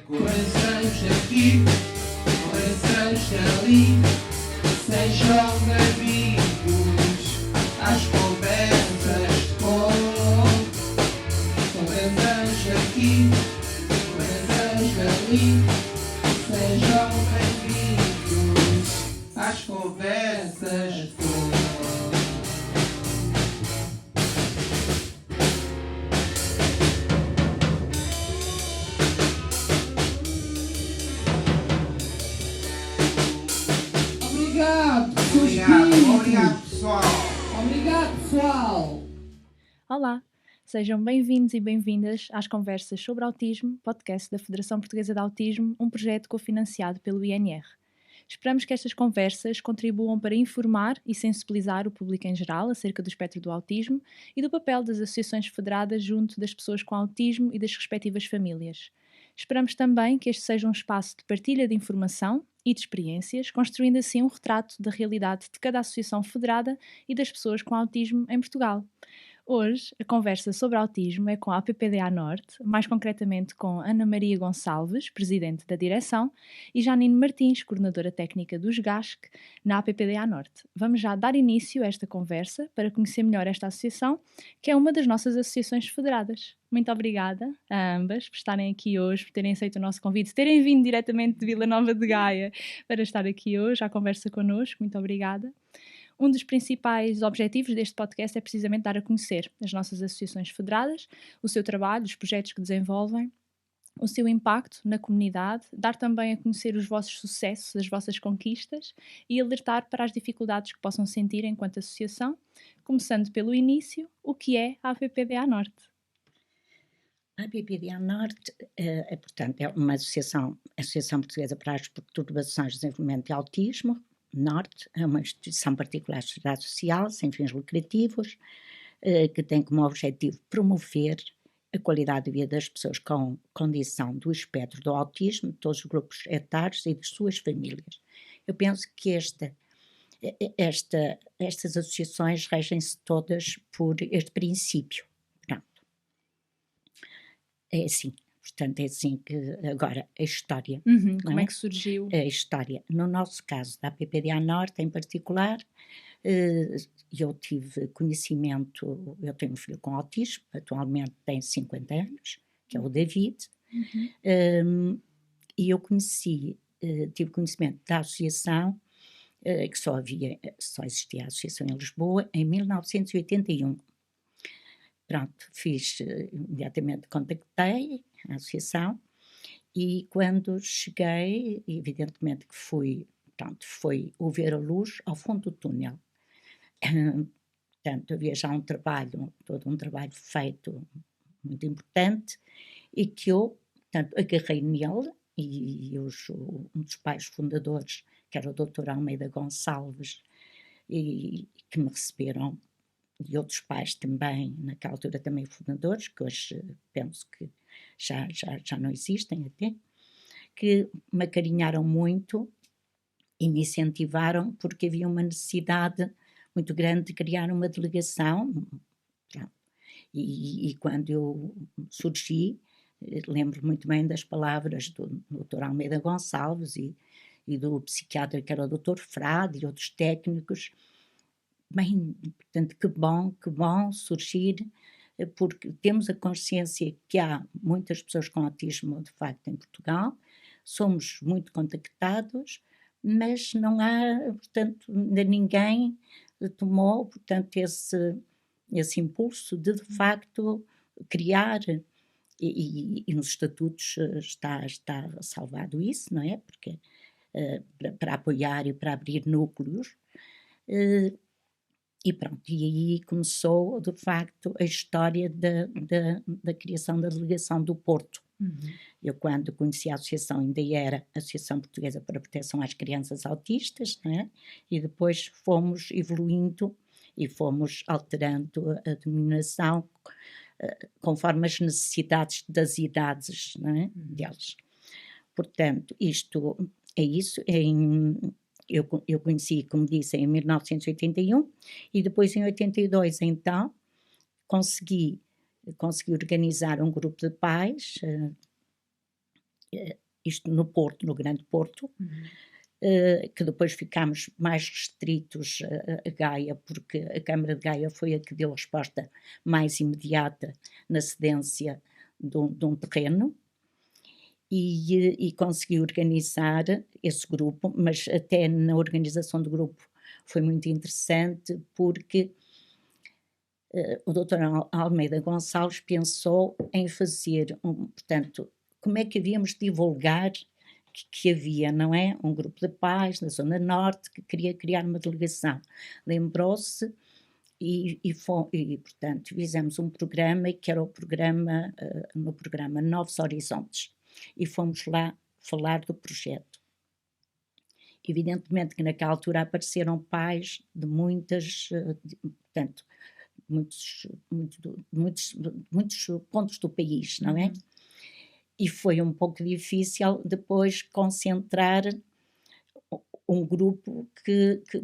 Corações aqui, corações ali, sejam bem-vindos às conversas com corações aqui, corações ali, sejam bem-vindos às conversas com. Obrigado, pessoal. Obrigado, pessoal. Olá, sejam bem-vindos e bem-vindas às Conversas sobre Autismo, podcast da Federação Portuguesa de Autismo, um projeto cofinanciado pelo INR. Esperamos que estas conversas contribuam para informar e sensibilizar o público em geral acerca do espectro do autismo e do papel das associações federadas junto das pessoas com autismo e das respectivas famílias. Esperamos também que este seja um espaço de partilha de informação e de experiências, construindo assim um retrato da realidade de cada associação federada e das pessoas com autismo em Portugal. Hoje, a conversa sobre autismo é com a APPDA Norte, mais concretamente com Ana Maria Gonçalves, presidente da direção, e Janine Martins, coordenadora técnica dos GASC, na APPDA Norte. Vamos já dar início a esta conversa para conhecer melhor esta associação, que é uma das nossas associações federadas. Muito obrigada a ambas por estarem aqui hoje, por terem aceito o nosso convite, terem vindo diretamente de Vila Nova de Gaia para estar aqui hoje à conversa connosco. Muito obrigada. Um dos principais objetivos deste podcast é precisamente dar a conhecer as nossas associações federadas, o seu trabalho, os projetos que desenvolvem, o seu impacto na comunidade, dar também a conhecer os vossos sucessos, as vossas conquistas e alertar para as dificuldades que possam sentir enquanto associação, começando pelo início, o que é a APPDA Norte. A APPDA Norte, portanto, é uma Associação Portuguesa para as Perturbações de Desenvolvimento e Autismo. Norte é uma instituição particular de sociedade social, sem fins lucrativos, que tem como objetivo promover a qualidade de vida das pessoas com condição do espectro do autismo, de todos os grupos etários e de suas famílias. Eu penso que estas associações regem-se todas por este princípio. Pronto. É assim. Portanto, é assim que agora a história. Como é que surgiu? A história. No nosso caso, da APPDA Norte em particular, eu tive conhecimento, eu tenho um filho com autismo, atualmente tem 50 anos, que é o David, e eu tive conhecimento da associação, que só existia a associação em Lisboa, em 1981. Pronto, imediatamente contactei a associação e quando cheguei, evidentemente que foi o ver a luz ao fundo do túnel. Portanto, havia já todo um trabalho feito muito importante e que eu, portanto, agarrei nele e um dos pais fundadores, que era o Dr. Almeida Gonçalves, e que me receberam, e outros pais também, naquela altura também fundadores, que hoje penso que já não existem até, que me acarinharam muito e me incentivaram porque havia uma necessidade muito grande de criar uma delegação. E quando eu surgi, lembro muito bem das palavras do Dr. Almeida Gonçalves e do psiquiatra que era o Dr. Frade e outros técnicos. Bem, portanto, que bom surgir, porque temos a consciência que há muitas pessoas com autismo, de facto, em Portugal, somos muito contactados, mas não há, portanto, ainda ninguém tomou, portanto, esse impulso de facto, criar, e nos estatutos está salvado isso, não é? Porque para apoiar e para abrir núcleos, e pronto, e aí começou, de facto, a história da criação da delegação do Porto. Eu, quando conheci a associação, ainda era a Associação Portuguesa para a Proteção às Crianças Autistas, né? E depois fomos evoluindo e fomos alterando a denominação conforme as necessidades das idades, né, deles. Portanto, isto é isso. Eu conheci, como disse, em 1981 e depois em 82, então, consegui organizar um grupo de pais isto no Porto, no Grande Porto, que depois ficámos mais restritos a Gaia, porque a Câmara de Gaia foi a que deu a resposta mais imediata na cedência de um terreno, e consegui organizar esse grupo, mas até na organização do grupo foi muito interessante, porque o Dr. Almeida Gonçalves pensou em fazer, portanto, como é que havíamos de divulgar que havia, não é? Um grupo de pais na Zona Norte que queria criar uma delegação. Lembrou-se e, portanto, fizemos um programa que era o programa, no programa Novos Horizontes, e fomos lá falar do projeto. Evidentemente que naquela altura apareceram pais de muitos pontos do país, não é? E foi um pouco difícil depois concentrar um grupo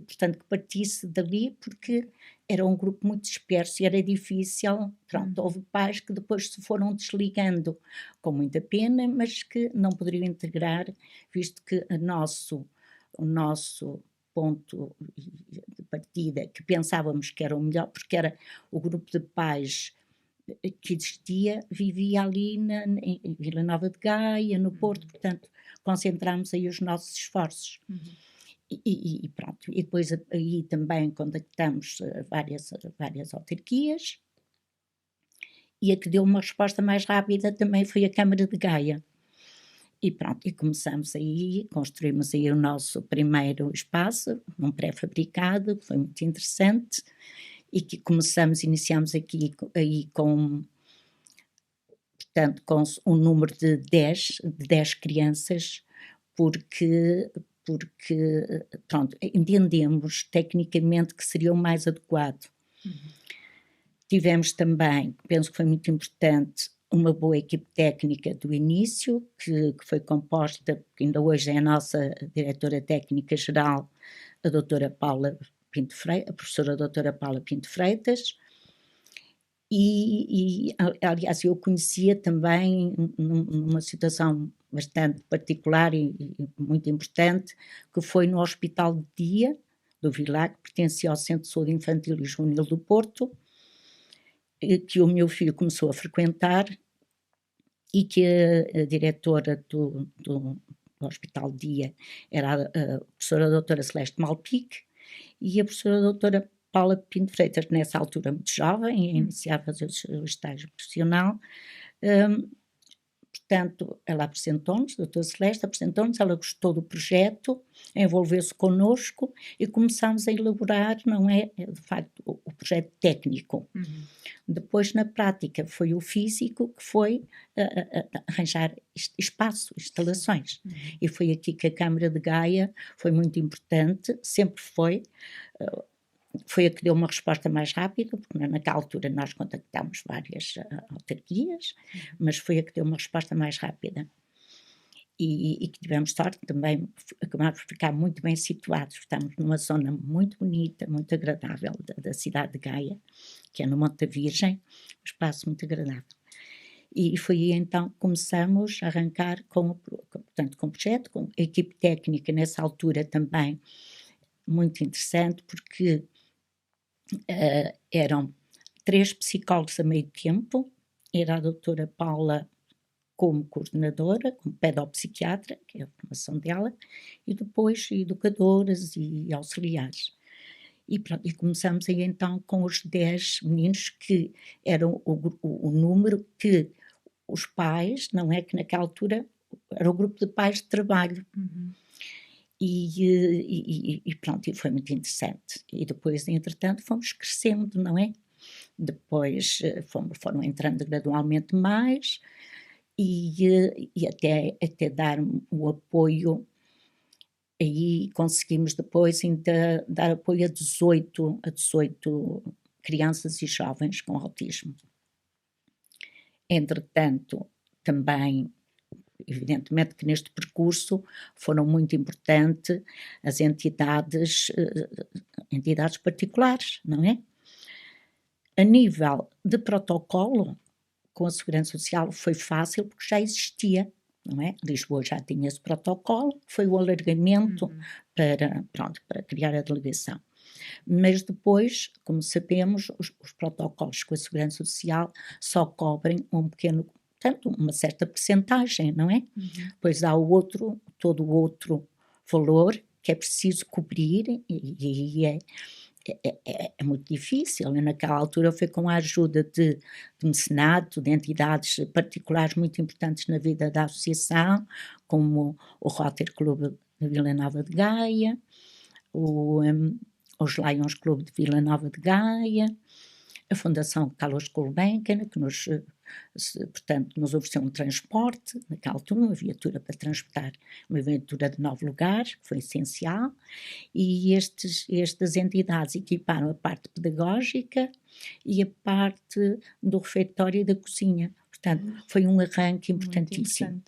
portanto, que partisse dali, porque era um grupo muito disperso e era difícil. Pronto, houve pais que depois se foram desligando com muita pena, mas que não poderiam integrar, visto que o nosso ponto de partida, que pensávamos que era o melhor, porque era o grupo de pais que existia, vivia ali em Vila Nova de Gaia, no Porto, portanto, concentrámos aí os nossos esforços. E pronto, e depois aí também contactamos várias autarquias, e a que deu uma resposta mais rápida também foi a Câmara de Gaia. E pronto, e começamos aí, construímos aí o nosso primeiro espaço, um pré-fabricado, que foi muito interessante, e que iniciamos aqui aí com um número de 10 crianças, porque pronto, entendemos tecnicamente que seria o mais adequado. Tivemos também, penso que foi muito importante, uma boa equipe técnica do início, que foi composta, que ainda hoje é a nossa diretora técnica geral, a doutora Paula Pinto Freitas, a professora doutora Paula Pinto Freitas, e aliás eu conhecia também numa situação bastante particular e muito importante, que foi no Hospital de Dia do Vilar, que pertencia ao Centro de Saúde Infantil e Juvenil do Porto, que o meu filho começou a frequentar, e que a diretora do Hospital de Dia era a professora doutora Celeste Malpique, e a professora doutora Paula Pinto Freitas, nessa altura muito jovem, iniciava a fazer o estágio profissional. Portanto, ela apresentou-nos, a doutora Celeste apresentou-nos, ela gostou do projeto, envolveu-se connosco e começámos a elaborar, não é, de facto, o projeto técnico. Depois, na prática, foi o físico que foi arranjar espaço, instalações. E foi aqui que a Câmara de Gaia foi muito importante, sempre foi a que deu uma resposta mais rápida, porque naquela altura nós contactámos várias autarquias, mas foi a que deu uma resposta mais rápida. E que tivemos sorte também, acabámos por ficar muito bem situados. Estamos numa zona muito bonita, muito agradável da cidade de Gaia, que é no Monte da Virgem, um espaço muito agradável. E foi aí então que começamos a arrancar com o projeto, com a equipe técnica nessa altura também muito interessante, porque eram 3 psicólogos a meio tempo, era a doutora Paula como coordenadora, como pedopsiquiatra, que é a formação dela, e depois educadoras e auxiliares. E pronto, e começamos aí então com os 10 meninos, que eram o número que os pais, não é, que naquela altura era o grupo de pais de trabalho. E pronto, e foi muito interessante. E depois, entretanto, fomos crescendo, não é? Depois foram entrando gradualmente mais, e até dar o apoio. Aí conseguimos depois ainda dar apoio a 18 crianças e jovens com autismo. Entretanto, também, evidentemente que neste percurso foram muito importantes as entidades particulares, não é? A nível de protocolo, com a Segurança Social foi fácil, porque já existia não é? Lisboa já tinha esse protocolo, foi o alargamento para criar a delegação. Mas depois, como sabemos, os protocolos com a Segurança Social só cobrem portanto, uma certa percentagem, não é? Pois há todo o outro valor que é preciso cobrir e é muito difícil. E naquela altura foi com a ajuda de mecenato, de entidades particulares muito importantes na vida da associação, como o Rotary Club de Vila Nova de Gaia, os Lions Club de Vila Nova de Gaia, a Fundação Carlos Gulbenkian, que portanto, nos ofereceu um transporte, naquela altura uma viatura para transportar, uma viatura de 9 lugares, que foi essencial, e estas entidades equiparam a parte pedagógica e a parte do refeitório e da cozinha. Portanto, foi um arranque importantíssimo.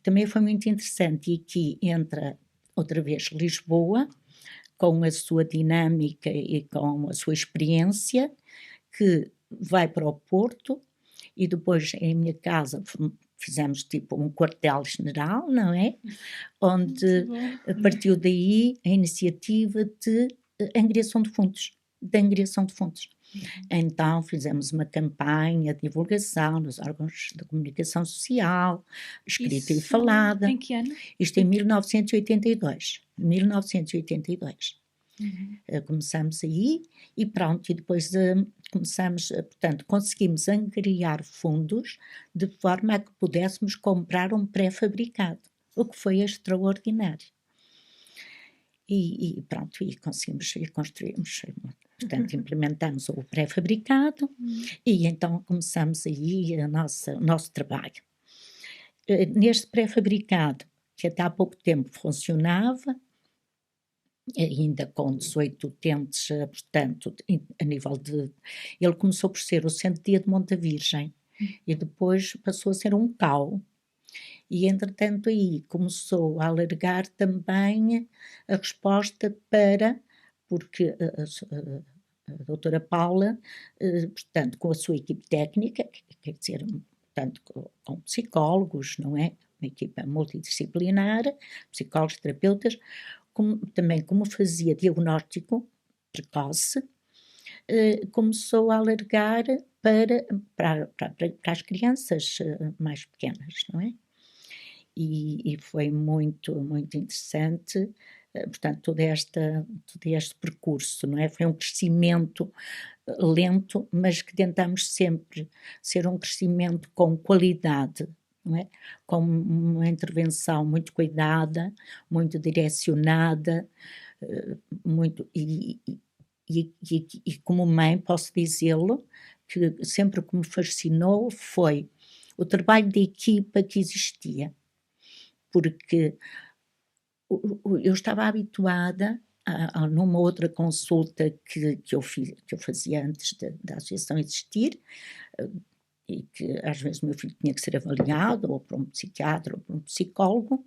Também foi muito interessante, e aqui entra outra vez Lisboa, com a sua dinâmica e com a sua experiência, que vai para o Porto, e depois em minha casa fizemos tipo um quartel-general, não é? Onde partiu daí a iniciativa de angriação de fundos, Então fizemos uma campanha de divulgação nos órgãos de comunicação social, escrita e falada. Em que ano? Isto em 1982. Começamos aí e pronto, e depois portanto, conseguimos angariar fundos de forma a que pudéssemos comprar um pré-fabricado, o que foi extraordinário. E pronto, e conseguimos, e construímos, portanto, implementamos o pré-fabricado e então começamos aí o nosso trabalho. Neste pré-fabricado, que até há pouco tempo funcionava, ainda com 18 utentes, portanto, a nível de... Ele começou por ser o Centro-Dia de Monte Virgem e depois passou a ser um CAU. E, entretanto, aí começou a alargar também a resposta porque a doutora Paula, portanto, com a sua equipe técnica, quer dizer, portanto, com psicólogos, não é? Uma equipa multidisciplinar, psicólogos, terapeutas, também como fazia diagnóstico precoce, começou a alargar para as crianças mais pequenas, não é? E foi muito, muito interessante, portanto, todo este percurso, não é? Foi um crescimento lento, mas que tentamos sempre ser um crescimento com qualidade, não é? Com uma intervenção muito cuidada, muito direcionada, e como mãe posso dizê-lo, que sempre o que me fascinou foi o trabalho de equipa que existia, porque eu estava habituada numa outra consulta que eu fazia antes da associação existir, e que às vezes o meu filho tinha que ser avaliado, ou por um psiquiatra, ou por um psicólogo,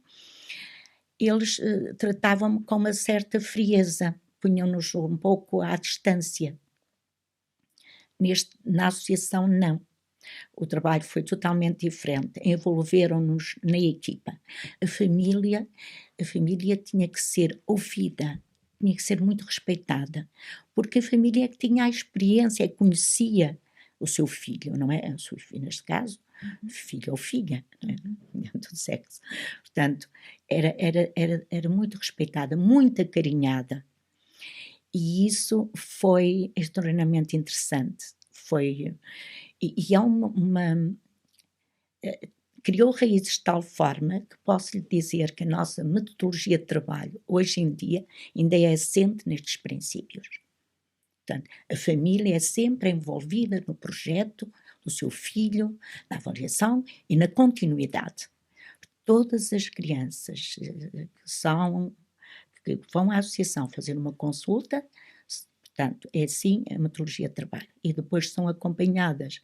eles tratavam-me com uma certa frieza, punham-nos um pouco à distância. Na associação, não. O trabalho foi totalmente diferente, envolveram-nos na equipa. A família tinha que ser ouvida, tinha que ser muito respeitada, porque a família é que tinha a experiência, conhecia o seu filho, não é? O seu filho, neste caso, filho ou filha, não é? Dentro do sexo. Portanto, era muito respeitada, muito acarinhada. E isso foi extraordinariamente interessante. E criou raízes de tal forma que posso lhe dizer que a nossa metodologia de trabalho, hoje em dia, ainda é assente nestes princípios. Portanto, a família é sempre envolvida no projeto do seu filho, na avaliação e na continuidade. Todas as crianças que vão à associação fazer uma consulta, portanto, é assim a metodologia de trabalho. E depois são acompanhadas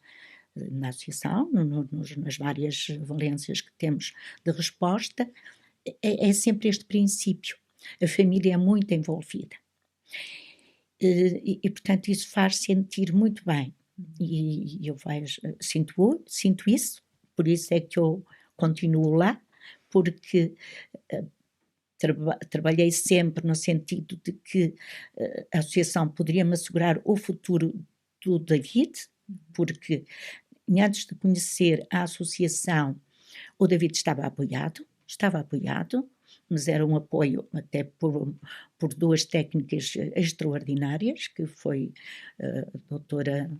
na associação, nas várias valências que temos de resposta, é sempre este princípio. A família é muito envolvida. E portanto, isso faz sentir muito bem. E eu sinto isso, por isso é que eu continuo lá, porque trabalhei sempre no sentido de que a associação poderia me assegurar o futuro do David, porque antes de conhecer a associação, o David estava apoiado, mas era um apoio até por duas técnicas extraordinárias, que foi a doutora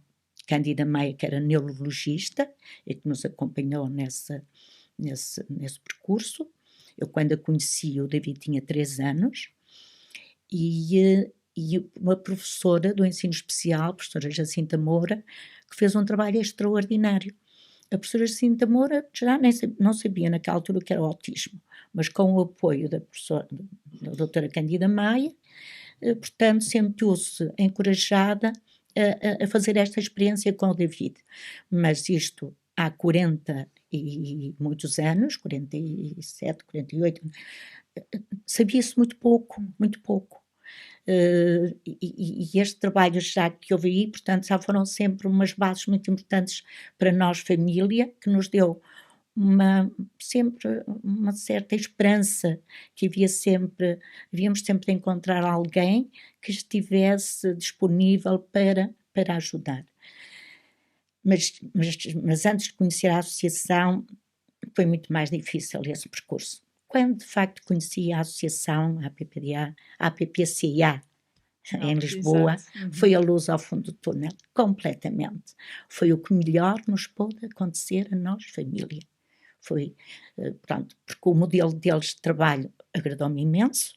Cândida Maia, que era neurologista, e que nos acompanhou nesse percurso. Eu, quando a conheci, o David tinha 3 anos, e uma professora do ensino especial, a professora Jacinta Moura, que fez um trabalho extraordinário. A professora Jacinta Moura já não sabia naquela altura o que era o autismo, mas com o apoio da doutora Cândida Maia, portanto, sentiu-se encorajada a fazer esta experiência com o David. Mas isto há 40 e muitos anos, 47, 48, sabia-se muito pouco. E este trabalho já que houve aí, portanto, já foram sempre umas bases muito importantes para nós, família, que nos deu sempre uma certa esperança, que havíamos sempre de encontrar alguém que estivesse disponível para ajudar. Mas antes de conhecer a associação, foi muito mais difícil esse percurso. Quando de facto conheci a associação, a APPCA, em Lisboa, foi a luz ao fundo do túnel, completamente. Foi o que melhor nos pôde acontecer a nós, família. Foi, pronto, porque o modelo deles de trabalho agradou-me imenso.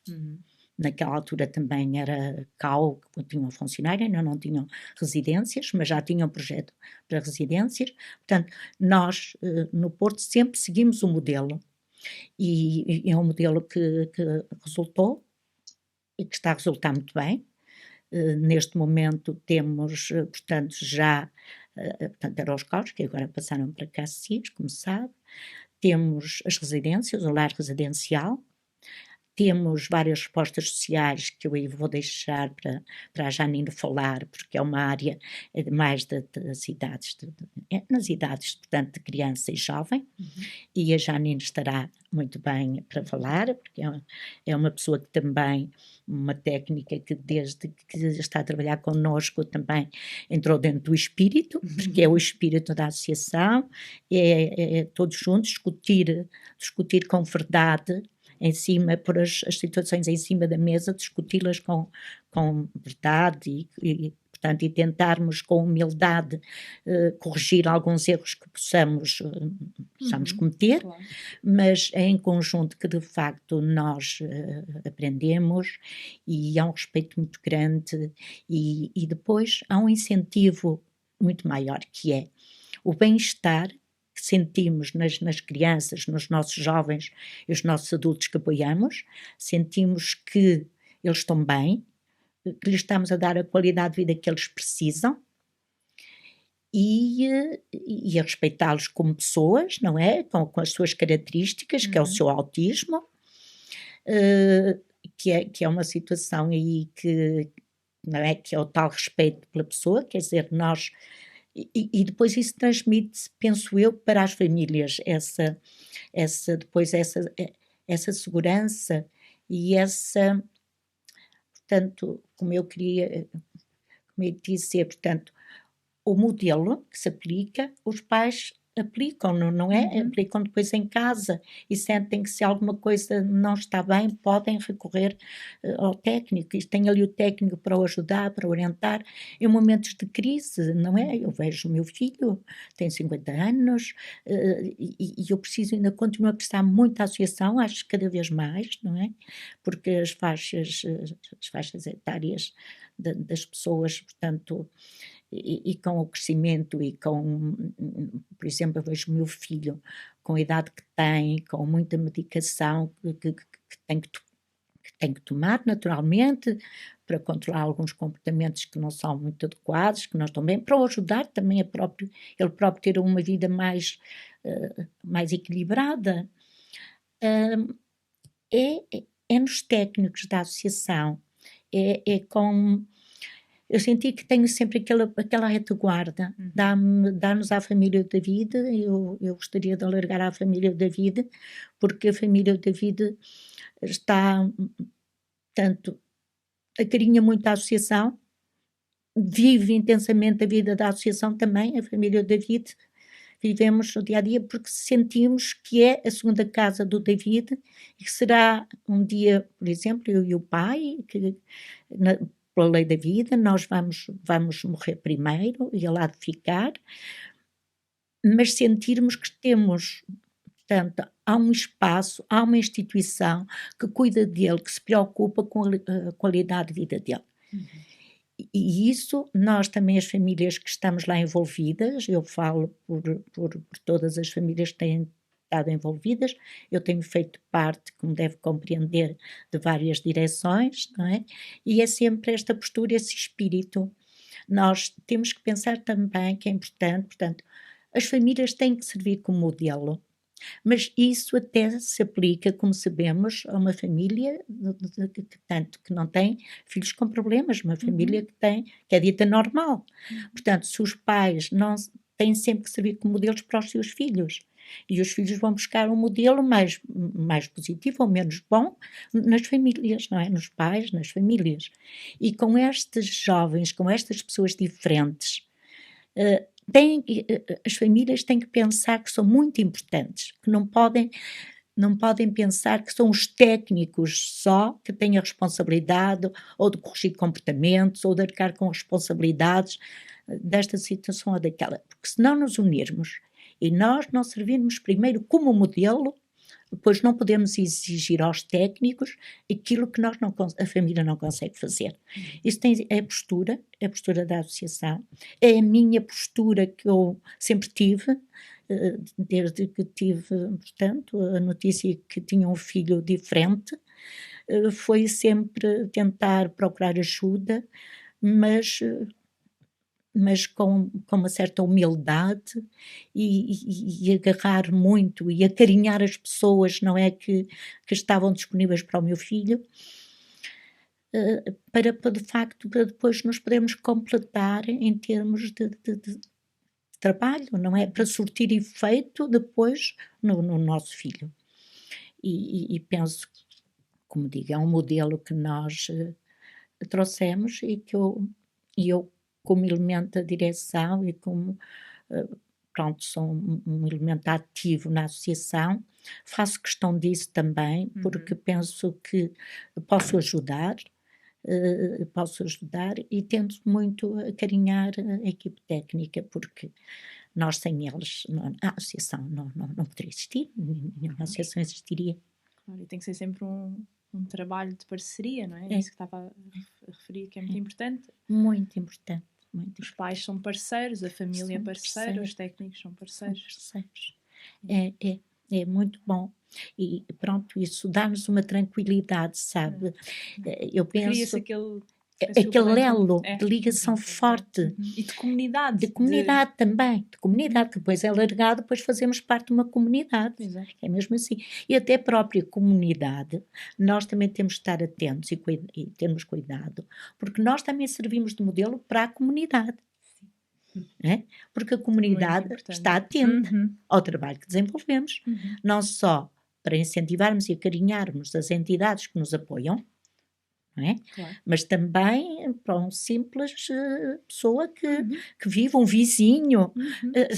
Naquela altura também era CAU, que tinham funcionário, ainda não tinham residências, mas já tinham projeto para residências. Portanto, nós no Porto sempre seguimos o modelo, e é um modelo que resultou e que está a resultar muito bem. Neste momento temos, portanto, já, portanto, eram os CAUs, que agora passaram para CACIS, como sabe. Temos as residências, o lar residencial. Temos várias respostas sociais, que eu aí vou deixar para a Janine falar, porque é uma área mais das idades, nas idades, portanto, de criança e jovem, e a Janine estará muito bem para falar, porque é uma pessoa que também, uma técnica que desde que está a trabalhar connosco também entrou dentro do espírito, porque é o espírito da associação, é todos juntos discutir com verdade, em cima, pôr as situações em cima da mesa, discuti-las com verdade portanto, e tentarmos com humildade corrigir alguns erros que possamos cometer, claro. Mas é em conjunto que de facto nós aprendemos, e há um respeito muito grande, e depois há um incentivo muito maior, que é o bem-estar que sentimos nas crianças, nos nossos jovens e os nossos adultos que apoiamos. Sentimos que eles estão bem, que lhes estamos a dar a qualidade de vida que eles precisam, e a respeitá-los como pessoas, não é? Com as suas características, que é o seu autismo, que é uma situação aí que, não é? Que é o tal respeito pela pessoa, quer dizer, nós... E depois isso transmite-se, penso eu, para as famílias, essa segurança e essa, portanto, como eu dizer, portanto, o modelo que se aplica, os pais aplicam, não é? Aplicam depois em casa, e sentem que se alguma coisa não está bem, podem recorrer ao técnico, e tem ali o técnico para o ajudar, para orientar, em momentos de crise, não é? Eu vejo o meu filho, tem 50 anos, e eu ainda continuo a prestar muita associação, acho que cada vez mais, não é? Porque as faixas etárias das pessoas, portanto... E com o crescimento e por exemplo, eu vejo o meu filho com a idade que tem, com muita medicação que tem que tomar naturalmente para controlar alguns comportamentos que não são muito adequados, que não estão bem, para o ajudar também ele próprio ter uma vida mais equilibrada. É nos técnicos da associação, é com eu senti que tenho sempre aquela retaguarda, dá-nos à família o David, eu gostaria de alargar à família o David, porque a família o David está, tanto, acarinha muito a associação, vive intensamente a vida da associação também, a família o David, vivemos o dia a dia porque sentimos que é a segunda casa do David e que será um dia, por exemplo, eu e o pai, que pela lei da vida, nós vamos morrer primeiro e ele há de ficar, mas sentirmos que temos, portanto, há um espaço, há uma instituição que cuida dele, que se preocupa com a qualidade de vida dele. E isso, nós também, as famílias que estamos lá envolvidas, eu falo por todas as famílias que têm estado envolvidas, eu tenho feito parte, como deve compreender, de várias direções, não é? E é sempre esta postura, esse espírito. Nós temos que pensar também que é importante, portanto, as famílias têm que servir como modelo, mas isso até se aplica, como sabemos, a uma família tanto que não tem filhos com problemas, uma família que é dita normal. Portanto, se os pais não têm sempre que servir como modelos para os seus filhos, e os filhos vão buscar um modelo mais positivo ou menos bom nas famílias, não é? Nos pais, nas famílias. E com estes jovens, com estas pessoas diferentes, as famílias têm que pensar que são muito importantes, que não podem pensar que são os técnicos só que têm a responsabilidade ou de corrigir comportamentos ou de arcar com responsabilidades desta situação ou daquela, porque se não nos unirmos e nós não servirmos primeiro como modelo, depois não podemos exigir aos técnicos aquilo que a família não consegue fazer. Isso é a postura da associação, é a minha postura que eu sempre tive, desde que tive, portanto, a notícia que tinha um filho diferente, foi sempre tentar procurar ajuda, mas com uma certa humildade e agarrar muito e acarinhar as pessoas, não é, que estavam disponíveis para o meu filho, para de facto, para depois nos podermos completar em termos de trabalho, não é? Para surtir efeito depois no nosso filho. E penso, como digo, é um modelo que nós trouxemos e que eu como elemento da direção e como, pronto, sou um elemento ativo na associação, faço questão disso também, porque penso que posso ajudar e tento muito acarinhar a equipe técnica, porque nós sem eles, a associação não poderia existir, nenhuma associação existiria. Claro, e tem que ser sempre um trabalho de parceria, não é? É isso que estava a referir, que é muito importante. Muito importante. Os pais são parceiros, a família é parceira, os técnicos são parceiros. É muito bom. E pronto, isso dá-nos uma tranquilidade, sabe? Eu penso... Cria-se aquele elo de ligação forte. E de comunidade. De comunidade também. De comunidade, que depois é alargado, depois fazemos parte de uma comunidade. Exato. É mesmo assim. E até a própria comunidade, nós também temos de estar atentos e termos cuidado, porque nós também servimos de modelo para a comunidade. É? Porque a comunidade está atenta ao trabalho que desenvolvemos, não só para incentivarmos e acarinharmos as entidades que nos apoiam, não é? Claro. Mas também para um simples pessoa que vive, um vizinho,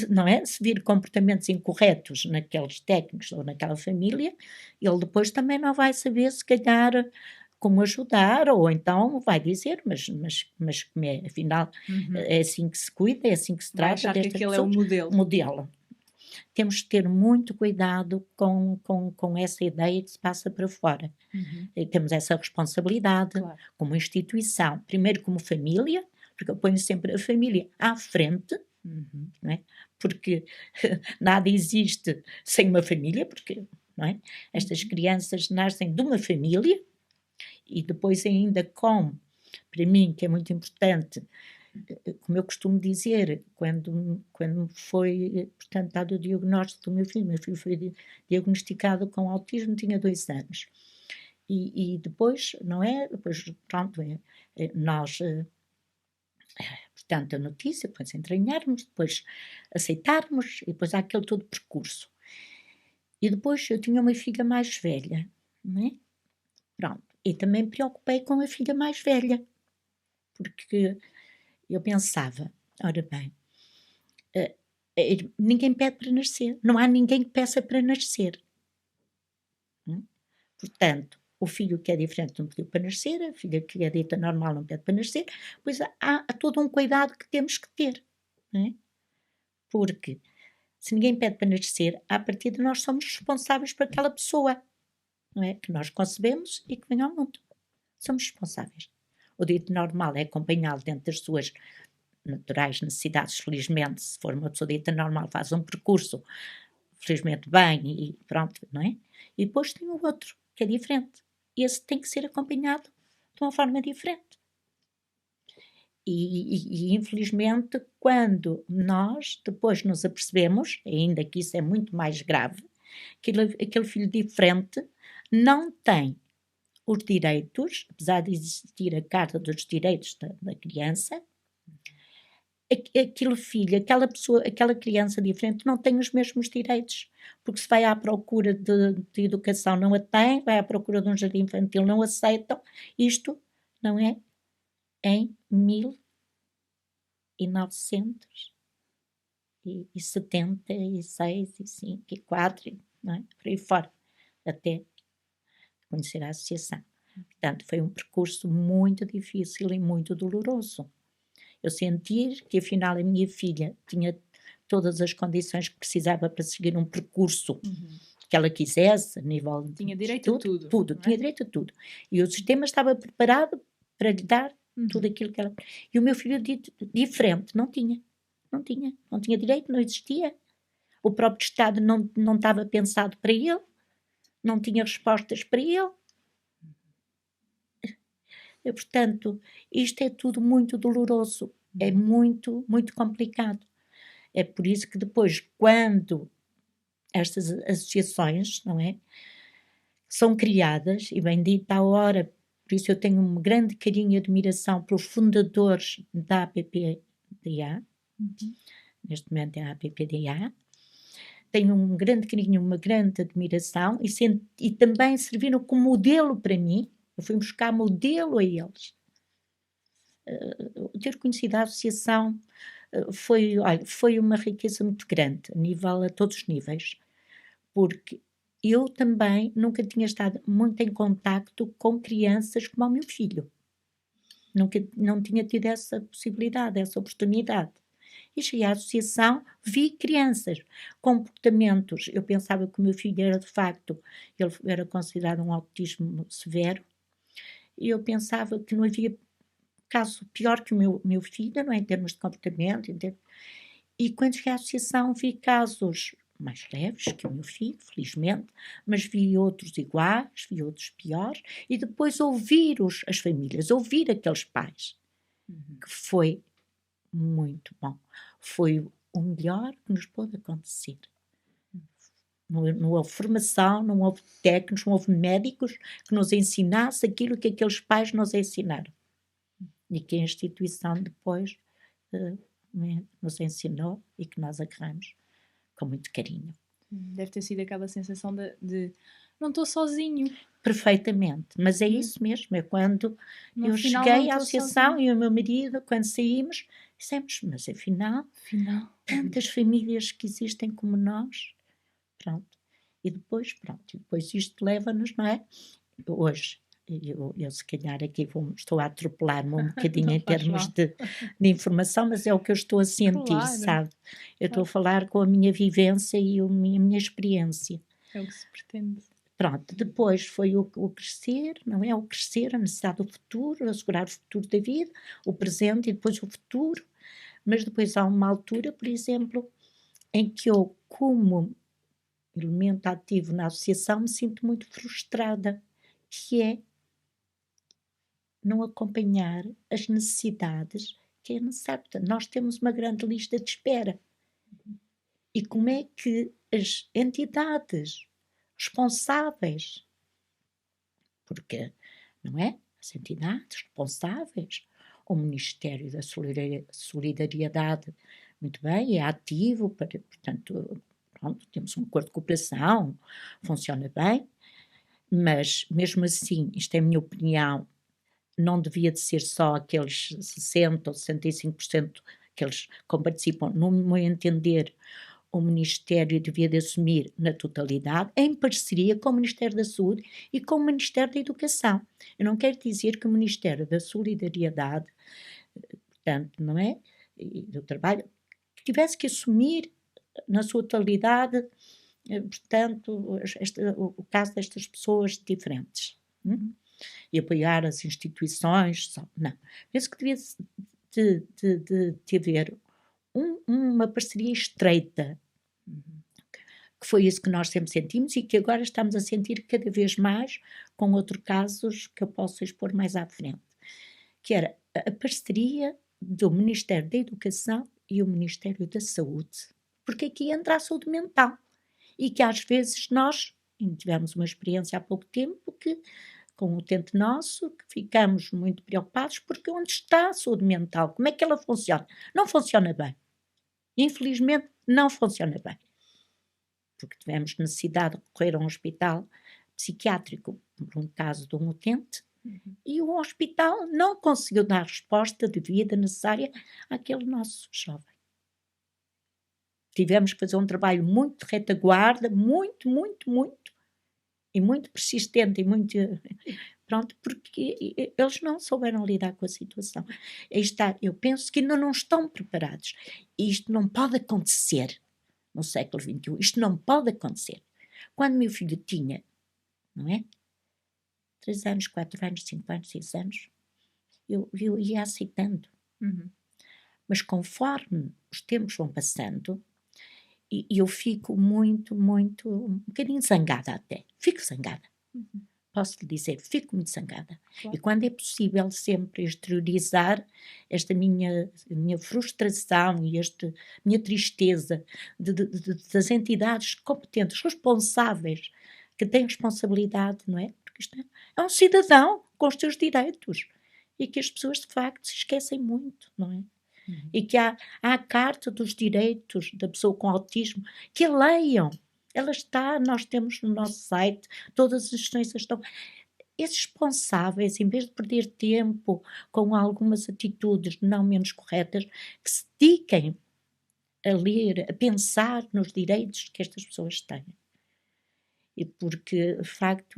não é? Se vir comportamentos incorretos naqueles técnicos ou naquela família, ele depois também não vai saber, se calhar, como ajudar, ou então vai dizer, mas afinal é assim que se cuida, é assim que se trata. Achar que aquele é o modelo. Temos que ter muito cuidado com essa ideia que se passa para fora. Temos essa responsabilidade, claro, como instituição, primeiro como família, porque eu ponho sempre a família à frente, não é? Porque nada existe sem uma família, porque, não é? Estas crianças nascem de uma família e depois ainda para mim, que é muito importante, como eu costumo dizer, quando foi, portanto, dado o diagnóstico do meu filho foi diagnosticado com autismo, tinha 2 anos. E depois, não é? Depois, pronto, nós Portanto, a notícia, depois entranharmos, depois aceitarmos, e depois há aquele todo percurso. E depois eu tinha uma filha mais velha, não é? Pronto. E também me preocupei com a filha mais velha, porque eu pensava, ora bem, ninguém pede para nascer, não há ninguém que peça para nascer. Portanto, o filho que é diferente não pediu para nascer, a filha que é dita normal não pede para nascer, pois há todo um cuidado que temos que ter, não é? Porque se ninguém pede para nascer, à partida nós somos responsáveis por aquela pessoa, não é? Que nós concebemos e que vem ao mundo. Somos responsáveis. O dito normal é acompanhá-lo dentro das suas naturais necessidades, felizmente, se for uma pessoa dita normal, faz um percurso, felizmente bem e pronto, não é? E depois tem o outro, que é diferente. Esse tem que ser acompanhado de uma forma diferente. E infelizmente, quando nós depois nos apercebemos, ainda que isso é muito mais grave, que aquele filho diferente não tem os direitos, apesar de existir a Carta dos Direitos da Criança, aquele filho, aquela pessoa, aquela criança diferente não tem os mesmos direitos, porque se vai à procura de educação não a tem, vai à procura de um jardim infantil não aceitam, isto não é em 1976, e 5, e 4, não é? Por aí fora, até conhecer a associação. Portanto, foi um percurso muito difícil e muito doloroso. Eu sentir que afinal a minha filha tinha todas as condições que precisava para seguir um percurso que ela quisesse, a nível de Tinha direito a tudo. Tudo, não é? tinha direito a tudo. E o sistema estava preparado para lhe dar tudo aquilo que ela... E o meu filho diferente, não tinha direito, não existia. O próprio Estado não estava pensado para ele, não tinha respostas para ele. E, portanto, isto é tudo muito doloroso, é muito, muito complicado. É por isso que depois, quando estas associações, não é, são criadas, e bem dita a hora, por isso eu tenho um grande carinho e admiração pelos fundadores da APPDA, neste momento é a APPDA, tenho um grande carinho, uma grande admiração, e também serviram como modelo para mim. Eu fui buscar modelo a eles. Ter conhecido a associação foi uma riqueza muito grande, a todos os níveis, porque eu também nunca tinha estado muito em contacto com crianças como o meu filho. Não tinha tido essa possibilidade, essa oportunidade. E cheguei à associação, vi crianças com comportamentos. Eu pensava que o meu filho era, de facto, ele era considerado um autismo severo, e eu pensava que não havia caso pior que o meu filho, não é, em termos de comportamento. E quando cheguei à associação vi casos mais leves que o meu filho, felizmente, mas vi outros iguais, vi outros piores, e depois ouvir as famílias, ouvir aqueles pais, que foi muito bom. Foi o melhor que nos pôde acontecer. Não houve formação, não houve técnicos, não houve médicos que nos ensinassem aquilo que aqueles pais nos ensinaram. E que a instituição depois nos ensinou e que nós agarramos com muito carinho. Deve ter sido aquela sensação de não estou sozinho. Perfeitamente, mas é isso mesmo, é quando eu final, cheguei à associação e o meu marido, quando saímos, dissemos, mas afinal, tantas famílias que existem como nós, pronto. E depois isto leva-nos, não é? Hoje, eu se calhar aqui estou a atropelar-me um bocadinho em termos de informação, mas é o que eu estou a sentir, Claro. sabe? Eu estou a falar com a minha vivência e a minha experiência. É o que se pretende. Pronto, depois foi o crescer, não é? O crescer, a necessidade do futuro, assegurar o futuro da vida, o presente e depois o futuro. Mas depois há uma altura, por exemplo, em que eu, como elemento ativo na associação, me sinto muito frustrada, que é não acompanhar as necessidades que é necessário. Portanto, nós temos uma grande lista de espera. E como é que as entidades responsáveis, porque, não é? As entidades responsáveis, O Ministério da Solidariedade, muito bem, é ativo, portanto, pronto, temos um acordo de cooperação, funciona bem, mas mesmo assim, isto é a minha opinião, não devia de ser só aqueles 60% ou 65% que eles participam. No meu entender, o Ministério devia de assumir na totalidade, em parceria com o Ministério da Saúde e com o Ministério da Educação. Eu não quero dizer que o Ministério da Solidariedade, portanto, não é? E do Trabalho, que tivesse que assumir na sua totalidade, portanto, o caso destas pessoas diferentes. E apoiar as instituições, não. Penso que devia de haver uma parceria estreita, que foi isso que nós sempre sentimos e que agora estamos a sentir cada vez mais com outros casos que eu posso expor mais à frente, que era a parceria do Ministério da Educação e o Ministério da Saúde, porque aqui entra a saúde mental e que às vezes nós tivemos uma experiência há pouco tempo que com um utente nosso, que ficamos muito preocupados porque onde está a saúde mental? Como é que ela funciona? Não funciona bem. Infelizmente, não funciona bem. Porque tivemos necessidade de recorrer a um hospital psiquiátrico por um caso de um utente e o hospital não conseguiu dar a resposta devida necessária àquele nosso jovem. Tivemos que fazer um trabalho muito de retaguarda, muito e muito persistente e muito, pronto, porque eles não souberam lidar com a situação. Aí está, eu penso que ainda não estão preparados. E isto não pode acontecer no século XXI. Isto não pode acontecer. Quando meu filho tinha, não é? 3 anos, 4 anos, 5 anos, 6 anos, eu ia aceitando. Mas conforme os tempos vão passando, e eu fico um bocadinho zangada até. Fico zangada. Posso lhe dizer, fico muito zangada. Claro. E quando é possível sempre exteriorizar esta minha frustração e esta minha tristeza das entidades competentes, responsáveis, que têm responsabilidade, não é? Porque isto é um cidadão com os seus direitos e que as pessoas de facto se esquecem muito, não é? E que há a Carta dos Direitos da Pessoa com Autismo, que a leiam. Ela está, nós temos no nosso site, todas as sugestões estão. Esses responsáveis, em vez de perder tempo com algumas atitudes não menos corretas, que se dediquem a ler, a pensar nos direitos que estas pessoas têm. E porque, de facto,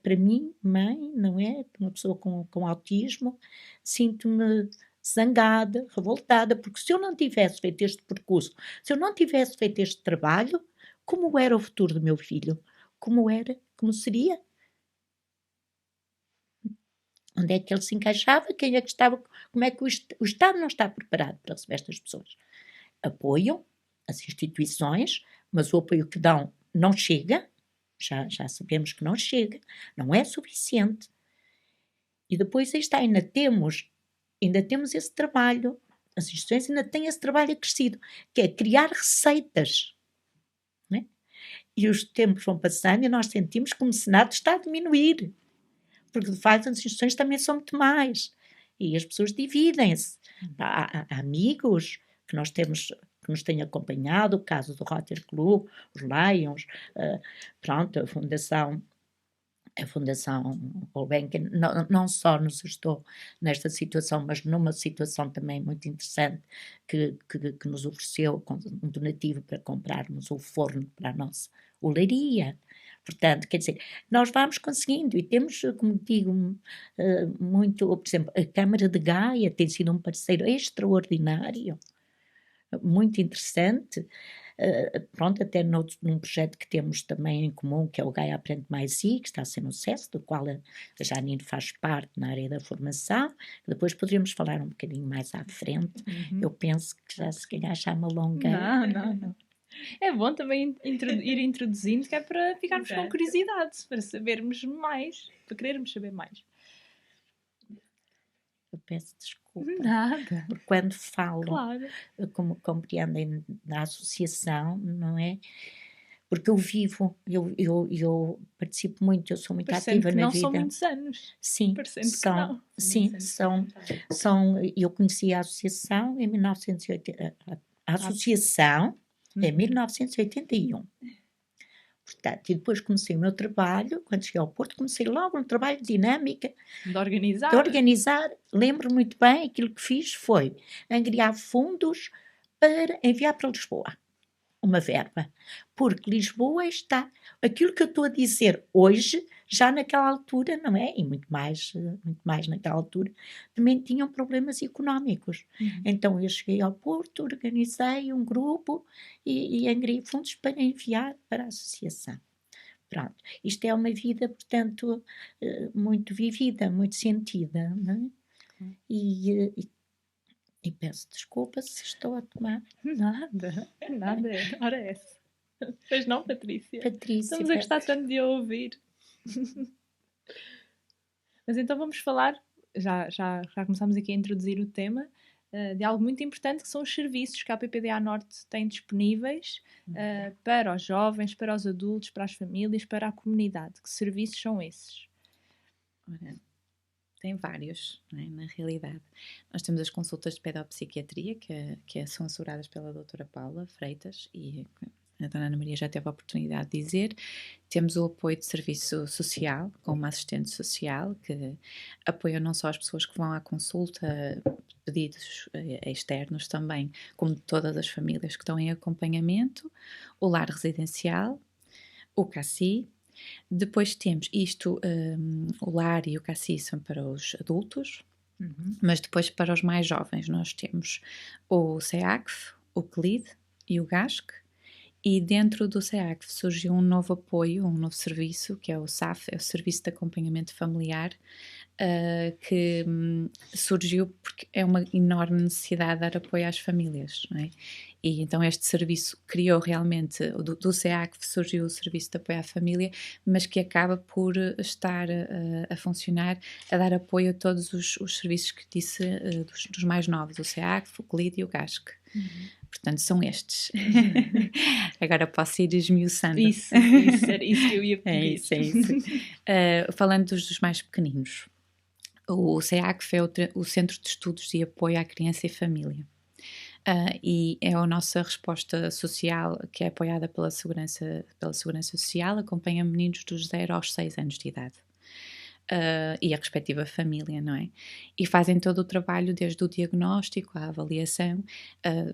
para mim, mãe, não é? Uma pessoa com autismo, sinto-me zangada, revoltada, porque se eu não tivesse feito este percurso, se eu não tivesse feito este trabalho, como era o futuro do meu filho? Como seria? Onde é que ele se encaixava? Quem é que estava? Como é que o Estado não está preparado para receber estas pessoas? Apoiam as instituições, mas o apoio que dão não chega, já sabemos que não chega, não é suficiente. E depois aí está, ainda temos esse trabalho, as instituições ainda têm esse trabalho acrescido, que é criar receitas. Não é? E os tempos vão passando e nós sentimos que o mecenato está a diminuir, porque de facto as instituições também são muito mais, e as pessoas dividem-se. Há amigos que nós temos, que nos têm acompanhado, o caso do Rotary Club, os Lions, pronto, a Fundação Gulbenkian não só nos ajudou nesta situação, mas numa situação também muito interessante que nos ofereceu um donativo para comprarmos o forno para a nossa olaria. Portanto, quer dizer, nós vamos conseguindo e temos, como digo, muito, por exemplo, a Câmara de Gaia tem sido um parceiro extraordinário, muito interessante. Pronto, até num projeto que temos também em comum, que é o Gaia Aprende Mais que está a ser um sucesso, do qual a Janine faz parte na área da formação. Depois poderíamos falar um bocadinho mais à frente. Eu penso que se calhar já me alonguei. Não. É bom também ir introduzindo, que é para ficarmos com curiosidade, para sabermos mais, para querermos saber mais. Eu peço desculpa. Nada. Porque quando falo, claro, como compreendem, da associação, não é? porque eu vivo, eu participo muito, eu sou muito Parecendo ativa que na não vida. são muitos anos. Sim, Parecendo que são, não. sim, eu conheci a associação em 1980, a associação em Uhum. 1981. Portanto, e depois comecei o meu trabalho, quando cheguei ao Porto, comecei logo um trabalho de dinâmica, De organizar. de organizar. Lembro muito bem, aquilo que fiz foi angriar fundos para enviar para Lisboa, uma verba, porque Lisboa está, aquilo que eu estou a dizer hoje, já naquela altura, não é? E muito mais naquela altura, também tinham problemas económicos. Uhum. Então eu cheguei ao Porto, organizei um grupo e angriei fundos para enviar para a associação. Pronto, isto é uma vida, portanto, muito vivida, muito sentida, não é? E peço desculpa se estou a tomar. Nada. Ora essa. Pois não, Patrícia? Patrícia, Estamos a gostar tanto de a ouvir. Mas então vamos falar, já começámos aqui a introduzir o tema, de algo muito importante, que são os serviços que a PPDA Norte tem disponíveis para os jovens, para os adultos, para as famílias, para a comunidade. Que serviços são esses? Ora, tem vários, não é? Na realidade. Nós temos as consultas de pedopsiquiatria, que são asseguradas pela doutora Paula Freitas, e a dona Ana Maria já teve a oportunidade de dizer. Temos o apoio de serviço social, com uma assistente social, que apoia não só as pessoas que vão à consulta, pedidos externos também, como todas as famílias que estão em acompanhamento, o lar residencial, o CACI. Depois temos isto, o lar e o CACI são para os adultos, mas depois para os mais jovens nós temos o SEACF, o CLID e o GASC, e dentro do SEACF surgiu um novo apoio, um novo serviço, que é o SAF, é o Serviço de Acompanhamento Familiar, que surgiu porque é uma enorme necessidade de dar apoio às famílias, não é? E então este serviço criou realmente, do SEACF surgiu o Serviço de Apoio à Família, mas que acaba por estar a funcionar, a dar apoio a todos os serviços que disse, dos mais novos, o SEACF, o CLID e o GASC. Portanto, são estes. Agora posso ir esmiuçando. Isso, era isso que eu ia pedir. É isso. Falando dos mais pequeninos. O SEACF é o Centro de Estudos e Apoio à Criança e Família. E é a nossa resposta social, que é apoiada pela Segurança Social, acompanha meninos dos 0 aos 6 anos de idade. E a respectiva família, não é? E fazem todo o trabalho, desde o diagnóstico à avaliação,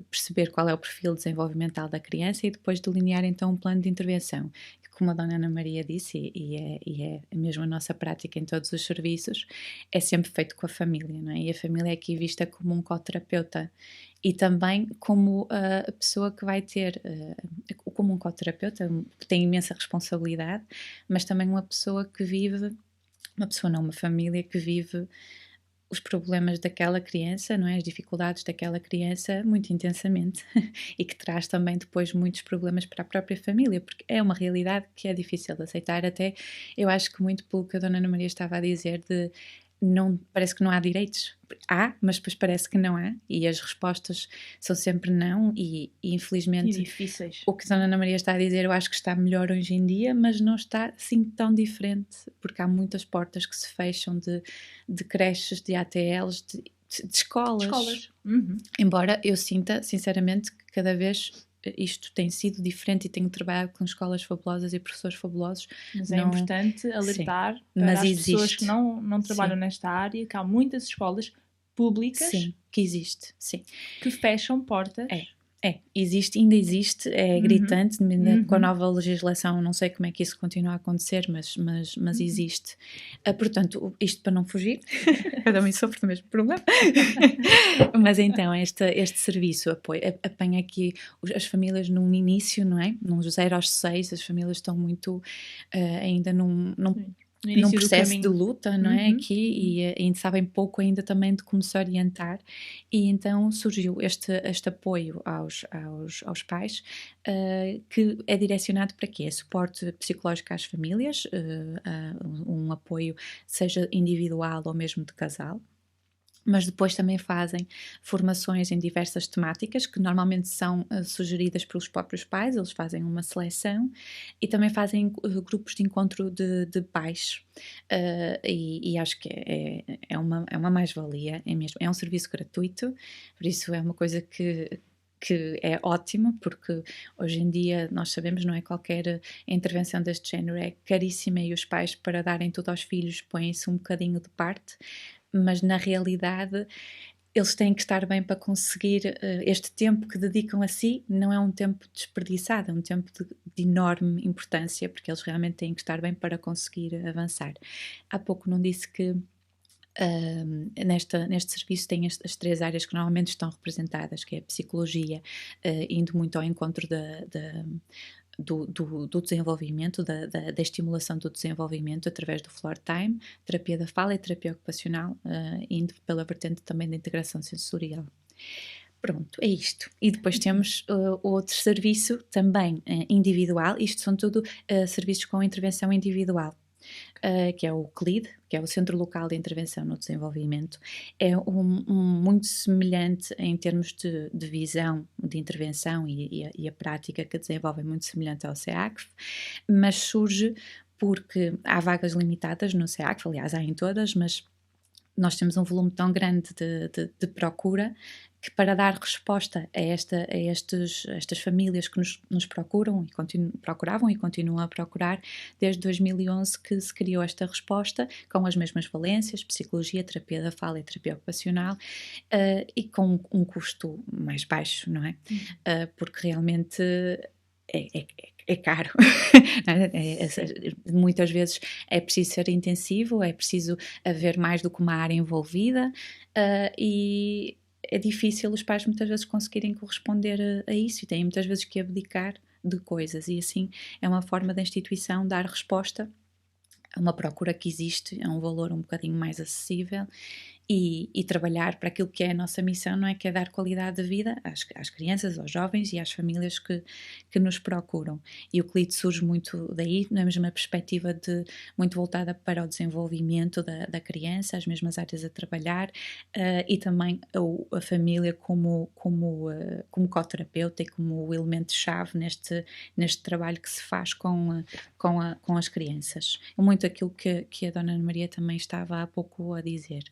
perceber qual é o perfil desenvolvimental da criança e depois delinear então um plano de intervenção. Como a dona Ana Maria disse, e é mesmo a nossa prática em todos os serviços, é sempre feito com a família, não é? E a família é aqui vista como um coterapeuta e também como a pessoa que vai ter, como um coterapeuta, que tem imensa responsabilidade, mas também uma pessoa que vive, uma família que vive os problemas daquela criança, não é? As dificuldades daquela criança muito intensamente e que traz também depois muitos problemas para a própria família, porque é uma realidade que é difícil de aceitar. Até eu acho que muito pelo que a dona Ana Maria estava a dizer, de não, parece que não há direitos. Há, mas depois parece que não há, e as respostas são sempre não, e infelizmente E difíceis. o que a dona Ana Maria está a dizer eu acho que está melhor hoje em dia, mas não está assim tão diferente, porque há muitas portas que se fecham de creches, de ATLs, de escolas. Embora eu sinta sinceramente que cada vez isto tem sido diferente e tenho trabalhado com escolas fabulosas e professores fabulosos. Mas é importante alertar Sim, para mas as pessoas existe. que não trabalham Sim. nesta área, que há muitas escolas públicas Sim, que existe, sim. que fecham portas. Ainda existe, é gritante, com a nova legislação, não sei como é que isso continua a acontecer, mas existe. Portanto, isto para não fugir, eu também sofro do mesmo problema, mas então este serviço apoio, apanha aqui as famílias num início, não é? Num 0 aos 6, as famílias estão muito ainda num processo de luta, não é? Aqui, e ainda sabem pouco ainda também de como se orientar, e então surgiu este apoio aos pais, que é direcionado para quê? Suporte psicológico às famílias, um apoio seja individual ou mesmo de casal, mas depois também fazem formações em diversas temáticas que normalmente são sugeridas pelos próprios pais, eles fazem uma seleção e também fazem grupos de encontro de pais e acho que é uma mais-valia, é um serviço gratuito, por isso é uma coisa que é ótimo, porque hoje em dia nós sabemos, não é, qualquer intervenção deste género é caríssima e os pais, para darem tudo aos filhos, põem-se um bocadinho de parte, mas na realidade eles têm que estar bem para conseguir este tempo que dedicam a si, não é um tempo desperdiçado, é um tempo de enorme importância, porque eles realmente têm que estar bem para conseguir avançar. Há pouco não disse que neste serviço tem as 3 áreas que normalmente estão representadas, que é a psicologia, indo muito ao encontro do desenvolvimento, da estimulação do desenvolvimento através do floor time, terapia da fala e terapia ocupacional, indo pela vertente também da integração sensorial. Pronto, é isto. E depois temos outro serviço também individual, isto são tudo serviços com intervenção individual. Que é o CLID, que é o Centro Local de Intervenção no Desenvolvimento, é muito semelhante em termos de visão de intervenção e a prática que desenvolve, muito semelhante ao CEACF, mas surge porque há vagas limitadas no CEACF, aliás há em todas, mas nós temos um volume tão grande de procura que, para dar resposta a estas famílias que nos procuram e procuravam e continuam a procurar, desde 2011 que se criou esta resposta, com as mesmas valências, psicologia, terapia da fala e terapia ocupacional, e com um custo mais baixo, não é? Porque realmente é caro. Muitas vezes é preciso ser intensivo, é preciso haver mais do que uma área envolvida, e é difícil os pais muitas vezes conseguirem corresponder a isso e têm muitas vezes que abdicar de coisas, e assim é uma forma da instituição dar resposta a uma procura que existe, a um valor um bocadinho mais acessível, e trabalhar para aquilo que é a nossa missão, não é? Que é dar qualidade de vida às crianças, aos jovens e às famílias que nos procuram. E o CLID surge muito daí, na mesma perspectiva muito voltada para o desenvolvimento da criança, as mesmas áreas a trabalhar, e também a família como coterapeuta e como o elemento-chave neste trabalho que se faz com as crianças. Muito aquilo que a Dona Ana Maria também estava há pouco a dizer.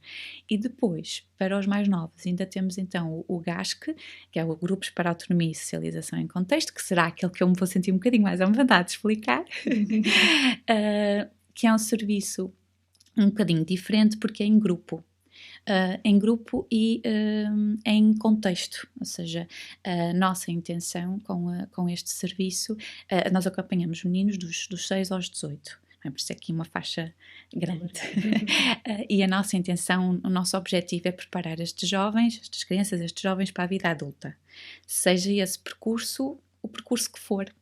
E depois, para os mais novos, ainda temos então o GASC, que é o Grupos para Autonomia e Socialização em Contexto, que será aquele que eu me vou sentir um bocadinho mais à vontade de explicar, que é um serviço um bocadinho diferente porque é em grupo. Em grupo e em contexto, ou seja, a nossa intenção com este serviço, nós acompanhamos meninos dos 6 aos 18, por isso é aqui uma faixa grande. E a nossa intenção, o nosso objetivo é preparar estas crianças, estes jovens para a vida adulta, seja esse percurso, o percurso que for.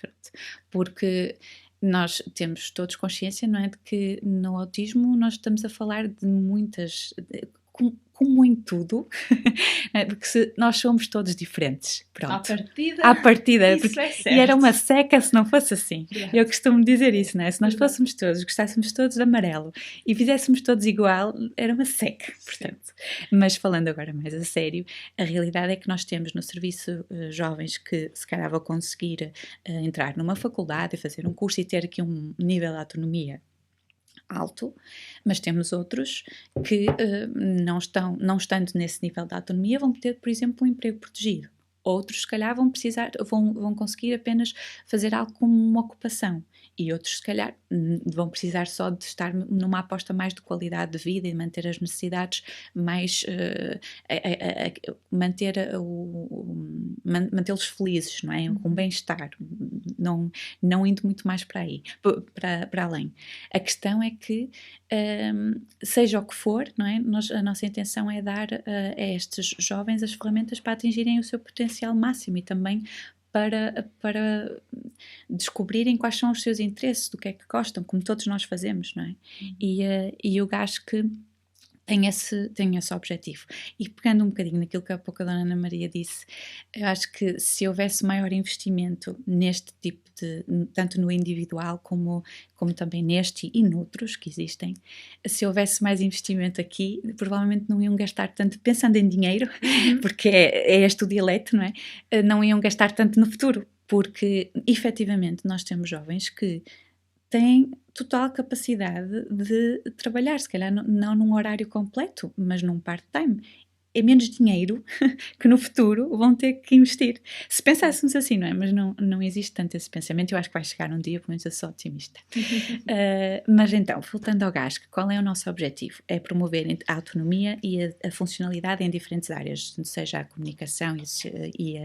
Pronto. Porque nós temos todos consciência, não é, de que no autismo nós estamos a falar de muitas... como em tudo, porque nós somos todos diferentes. Pronto. À partida porque, é certo. E era uma seca se não fosse assim. Eu costumo dizer isso, não é? Se nós fôssemos todos, gostássemos todos de amarelo e fizéssemos todos igual, era uma seca, portanto. Mas falando agora mais a sério, a realidade é que nós temos no serviço jovens que se calhar vão conseguir entrar numa faculdade e fazer um curso e ter aqui um nível de autonomia alto, mas temos outros que não estando nesse nível de autonomia vão ter, por exemplo, um emprego protegido. Outros, se calhar, vão conseguir apenas fazer algo como uma ocupação. E outros, se calhar, vão precisar só de estar numa aposta mais de qualidade de vida e manter as necessidades mais... mantê-los felizes, não é? Com bem-estar. Não indo muito mais para aí, para além. A questão é que, seja o que for, não é? A nossa intenção é dar a estes jovens as ferramentas para atingirem o seu potencial máximo e também para descobrirem quais são os seus interesses, do que é que gostam, como todos nós fazemos, não é? E eu acho que tem esse objetivo. E pegando um bocadinho naquilo que há pouco a Dona Ana Maria disse, eu acho que se houvesse maior investimento neste tipo tanto no individual como também neste e noutros que existem, se houvesse mais investimento aqui, provavelmente não iam gastar tanto, pensando em dinheiro, porque é este o dialeto, não é? Não iam gastar tanto no futuro, porque efetivamente nós temos jovens que têm total capacidade de trabalhar, se calhar não num horário completo, mas num part-time. É menos dinheiro que no futuro vão ter que investir. Se pensássemos assim, não é? Mas não existe tanto esse pensamento. Eu acho que vai chegar um dia, pelo menos eu sou otimista. Mas então, voltando ao GASC, qual é o nosso objetivo? É promover a autonomia e a funcionalidade em diferentes áreas, seja a comunicação e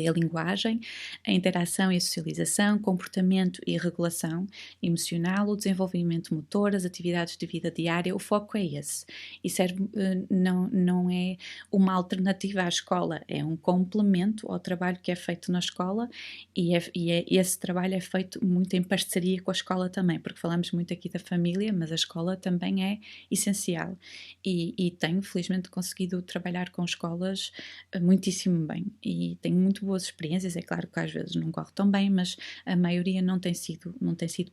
a linguagem, a interação e a socialização, comportamento e regulação emocional, o desenvolvimento motor, as atividades de vida diária. O foco é esse. E serve, não é uma alternativa à escola, é um complemento ao trabalho que é feito na escola e esse trabalho é feito muito em parceria com a escola também, porque falamos muito aqui da família, mas a escola também é essencial. E tenho, felizmente, conseguido trabalhar com escolas muitíssimo bem e tenho muito boas experiências. É claro que às vezes não corre tão bem, mas a maioria não tem sido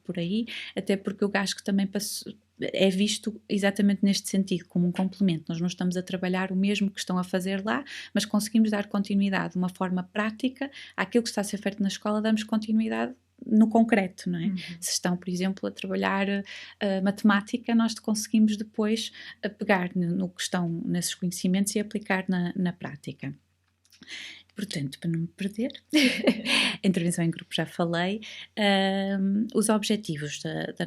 por aí, até porque o GASC também é visto exatamente neste sentido, como um complemento. Nós não estamos a trabalhar o mesmo que estão a fazer lá, mas conseguimos dar continuidade de uma forma prática àquilo que está a ser feito na escola, damos continuidade no concreto, não é? Se estão, por exemplo, a trabalhar matemática, nós conseguimos depois pegar no que estão nesses conhecimentos e aplicar na prática. Portanto, para não me perder, a intervenção em grupo já falei, os objetivos da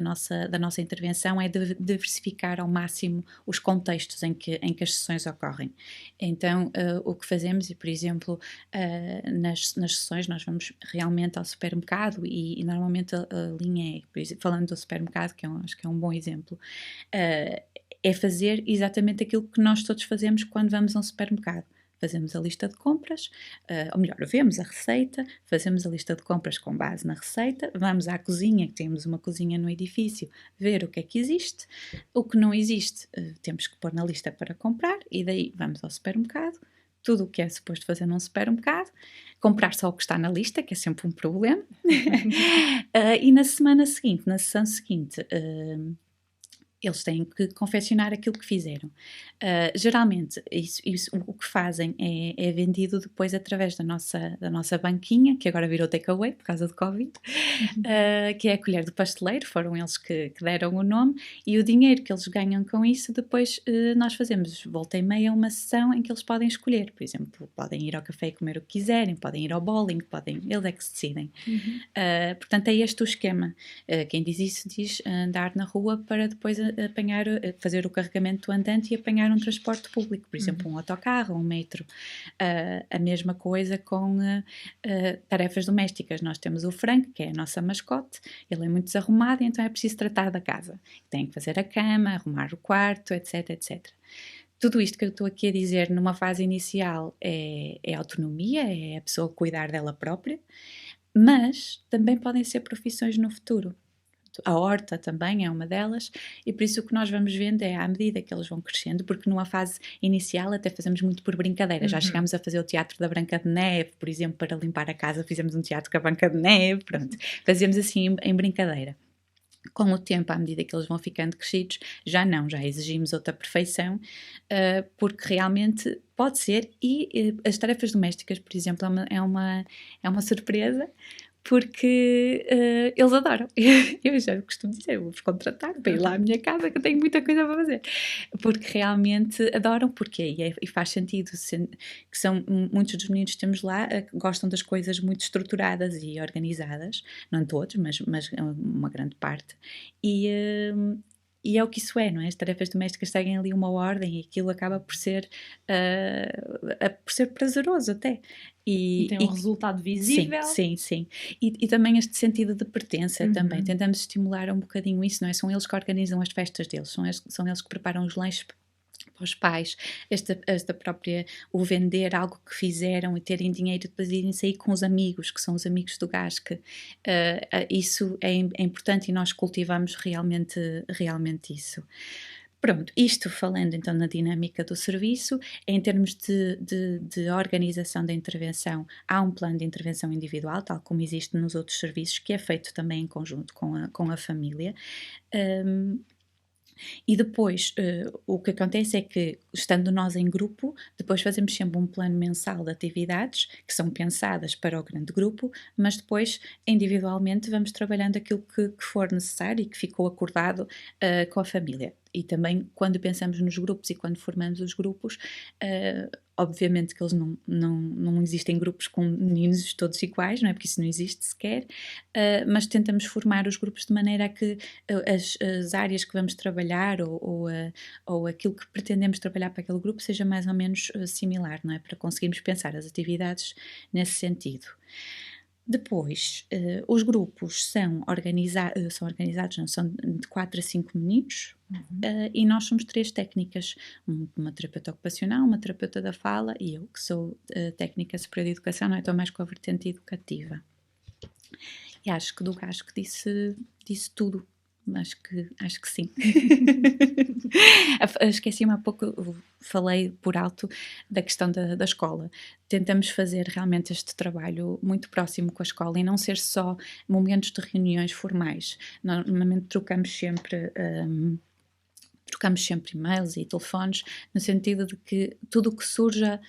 nossa intervenção é de diversificar ao máximo os contextos em que as sessões ocorrem. Então, o que fazemos, e por exemplo, nas sessões nós vamos realmente ao supermercado e normalmente a linha é, falando do supermercado, acho que é um bom exemplo, é fazer exatamente aquilo que nós todos fazemos quando vamos a um supermercado. Fazemos a lista de compras, ou melhor, vemos a receita, fazemos a lista de compras com base na receita, vamos à cozinha, que temos uma cozinha no edifício, ver o que é que existe, o que não existe temos que pôr na lista para comprar e daí vamos ao supermercado, tudo o que é suposto fazer num supermercado, comprar só o que está na lista, que é sempre um problema, e na sessão seguinte, eles têm que confeccionar aquilo que fizeram. Geralmente, o que fazem é vendido depois através da nossa banquinha, que agora virou takeaway por causa do Covid, que é a colher do pasteleiro, foram eles que deram o nome, e o dinheiro que eles ganham com isso, depois nós fazemos volta e meia uma sessão em que eles podem escolher. Por exemplo, podem ir ao café e comer o que quiserem, podem ir ao bowling, eles é que se decidem. Portanto, é este o esquema. Quem diz isso diz andar na rua para depois fazer o carregamento andante e apanhar um transporte público, por exemplo, um autocarro ou um metro. A mesma coisa com tarefas domésticas. Nós temos o Frank, que é a nossa mascote, ele é muito desarrumado, então é preciso tratar da casa. Tem que fazer a cama, arrumar o quarto, etc, etc. Tudo isto que eu estou aqui a dizer numa fase inicial é autonomia, é a pessoa cuidar dela própria, mas também podem ser profissões no futuro. A horta também é uma delas, e por isso o que nós vamos vendo é à medida que eles vão crescendo, porque numa fase inicial até fazemos muito por brincadeira, já chegámos a fazer o teatro da Branca de Neve, por exemplo, para limpar a casa fizemos um teatro com a Branca de Neve, pronto, fazemos assim em brincadeira. Com o tempo, à medida que eles vão ficando crescidos, já exigimos outra perfeição, porque realmente pode ser, e as tarefas domésticas, por exemplo, é uma surpresa, porque eles adoram. Eu já costumo dizer, eu vou-vos contratar para ir lá à minha casa que eu tenho muita coisa para fazer. Porque realmente adoram, porque e faz sentido, que são muitos dos meninos que temos lá gostam das coisas muito estruturadas e organizadas, não todos, mas uma grande parte. E é o que isso é, não é? As tarefas domésticas seguem ali uma ordem e aquilo acaba por ser prazeroso até. E tem um resultado visível. Sim. E também este sentido de pertença também. Tentamos estimular um bocadinho isso, não é? São eles que organizam as festas deles, são eles que preparam os lanches para os pais, esta própria, o vender algo que fizeram e terem dinheiro e depois irem sair com os amigos, que são os amigos do GASC. Isso é importante e nós cultivamos realmente isso. Pronto, isto falando então na dinâmica do serviço, em termos de organização da intervenção, há um plano de intervenção individual, tal como existe nos outros serviços, que é feito também em conjunto com a família. E depois, o que acontece é que, estando nós em grupo, depois fazemos sempre um plano mensal de atividades que são pensadas para o grande grupo, mas depois, individualmente, vamos trabalhando aquilo que for necessário e que ficou acordado com a família. E também, quando pensamos nos grupos e quando formamos os grupos, obviamente que eles não existem grupos com meninos todos iguais, não é? Porque isso não existe sequer, mas tentamos formar os grupos de maneira a que as áreas que vamos trabalhar ou aquilo que pretendemos trabalhar para aquele grupo seja mais ou menos similar, não é? Para conseguirmos pensar as atividades nesse sentido. Depois, os grupos são organizados, não, são de 4 a 5 meninos, e nós somos 3 técnicas, uma terapeuta ocupacional, uma terapeuta da fala e eu, que sou técnica superior de educação, não é? Estou mais com a vertente educativa. E acho que disse tudo. Acho que sim. Esqueci-me há pouco, falei por alto da questão da escola. Tentamos fazer realmente este trabalho muito próximo com a escola e não ser só momentos de reuniões formais. Normalmente trocamos sempre e-mails e telefones, no sentido de que tudo o que surja